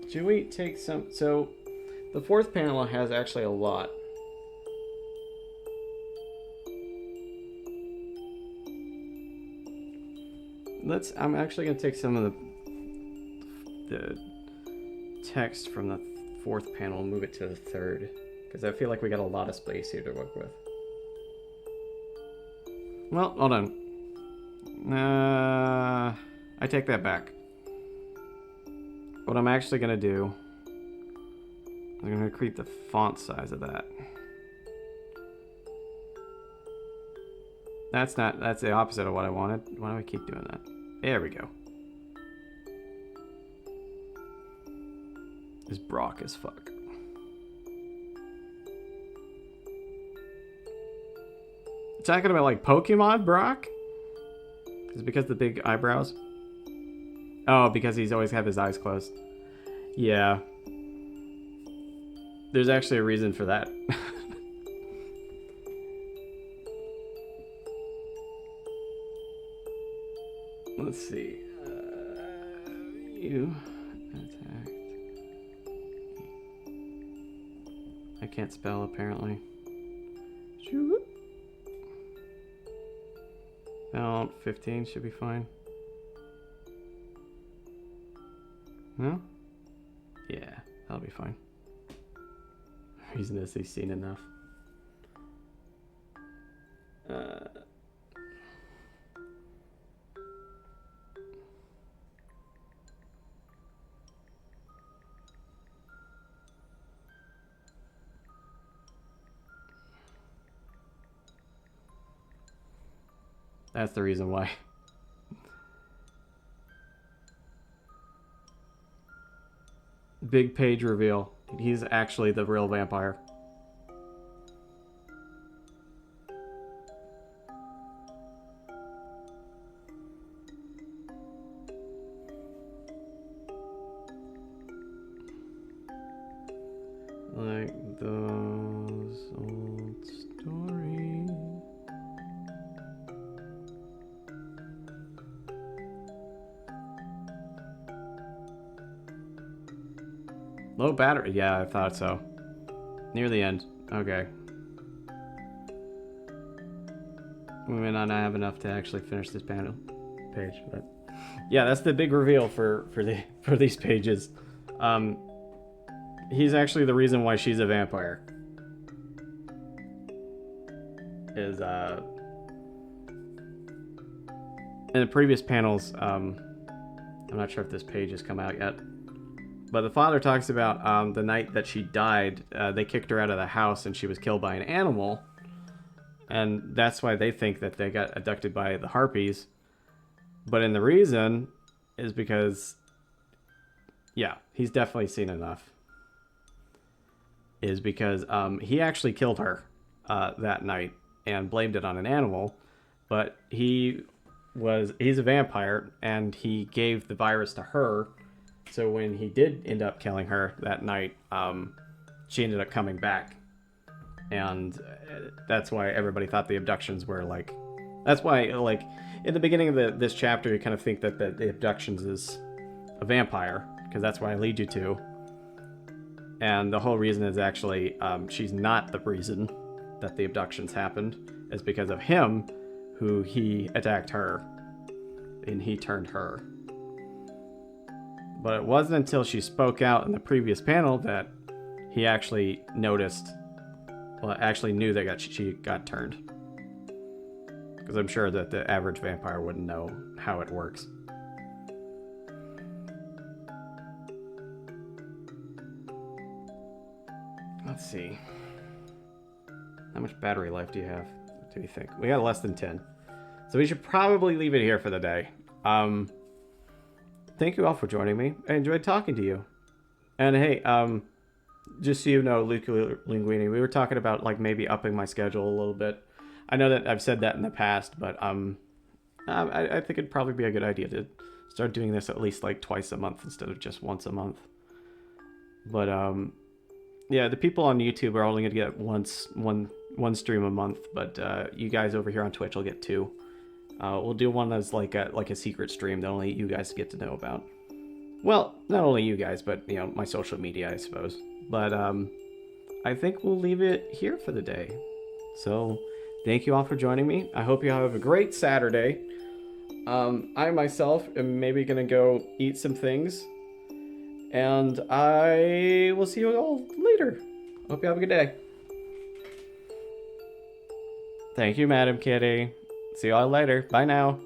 Speaker 1: Should we take some... So, the fourth panel has actually a lot. I'm actually going to take some of the text from the fourth panel and move it to the third. Because I feel like we got a lot of space here to work with. Well, hold on. I take that back. What I'm actually going to do... I'm going to increase the font size of that. That's the opposite of what I wanted. Why do I keep doing that? There we go. This Brock as fuck. Talking about like Pokemon Brock? Is it because of the big eyebrows? Oh, because he's always have his eyes closed. Yeah. There's actually a reason for that. Let's see. You attacked. I can't spell apparently. Shoot. About 15 should be fine. No? Yeah, that'll be fine. Reason is he's seen enough. That's the reason why. Big page reveal. He's actually the real vampire. Like those old stories. Low battery. Yeah, I thought so. Near the end. Okay. We may not have enough to actually finish this panel page, but yeah, that's the big reveal for these pages. He's actually the reason why she's a vampire. Is in the previous panels, I'm not sure if this page has come out yet. But the father talks about the night that she died, they kicked her out of the house and she was killed by an animal. And that's why they think that they got abducted by the Harpies. But in the reason is because, yeah, he's definitely seen enough. Is because he actually killed her that night and blamed it on an animal. But he's a vampire and he gave the virus to her. So when he did end up killing her that night, she ended up coming back. And that's why everybody thought the abductions were like... That's why, like, in the beginning of this chapter, you kind of think that the abductions is a vampire. Because that's why I lead you to. And the whole reason is actually, she's not the reason that the abductions happened. It's because of him, who he attacked her. And he turned her. But it wasn't until she spoke out in the previous panel that he actually noticed, well, actually knew that she got turned. because I'm sure that the average vampire wouldn't know how it works. Let's see. How much battery life do you have? What do you think? We got less than 10. So we should probably leave it here for the day. Thank you all for joining me. I enjoyed talking to you. And hey, just so you know, Luke Linguini, we were talking about like maybe upping my schedule a little bit. I know that I've said that in the past, but I think it'd probably be a good idea to start doing this at least like twice a month instead of just once a month. But yeah, the people on YouTube are only gonna get one stream a month, but you guys over here on Twitch will get 2. We'll do one that's like a secret stream that only you guys get to know about. Well, not only you guys, but you know, my social media, I suppose. But I think we'll leave it here for the day. So thank you all for joining me. I hope you have a great Saturday. I myself am maybe gonna go eat some things, and I will see you all later. Hope you have a good day. Thank you, Madam Kitty. See you all later. Bye now.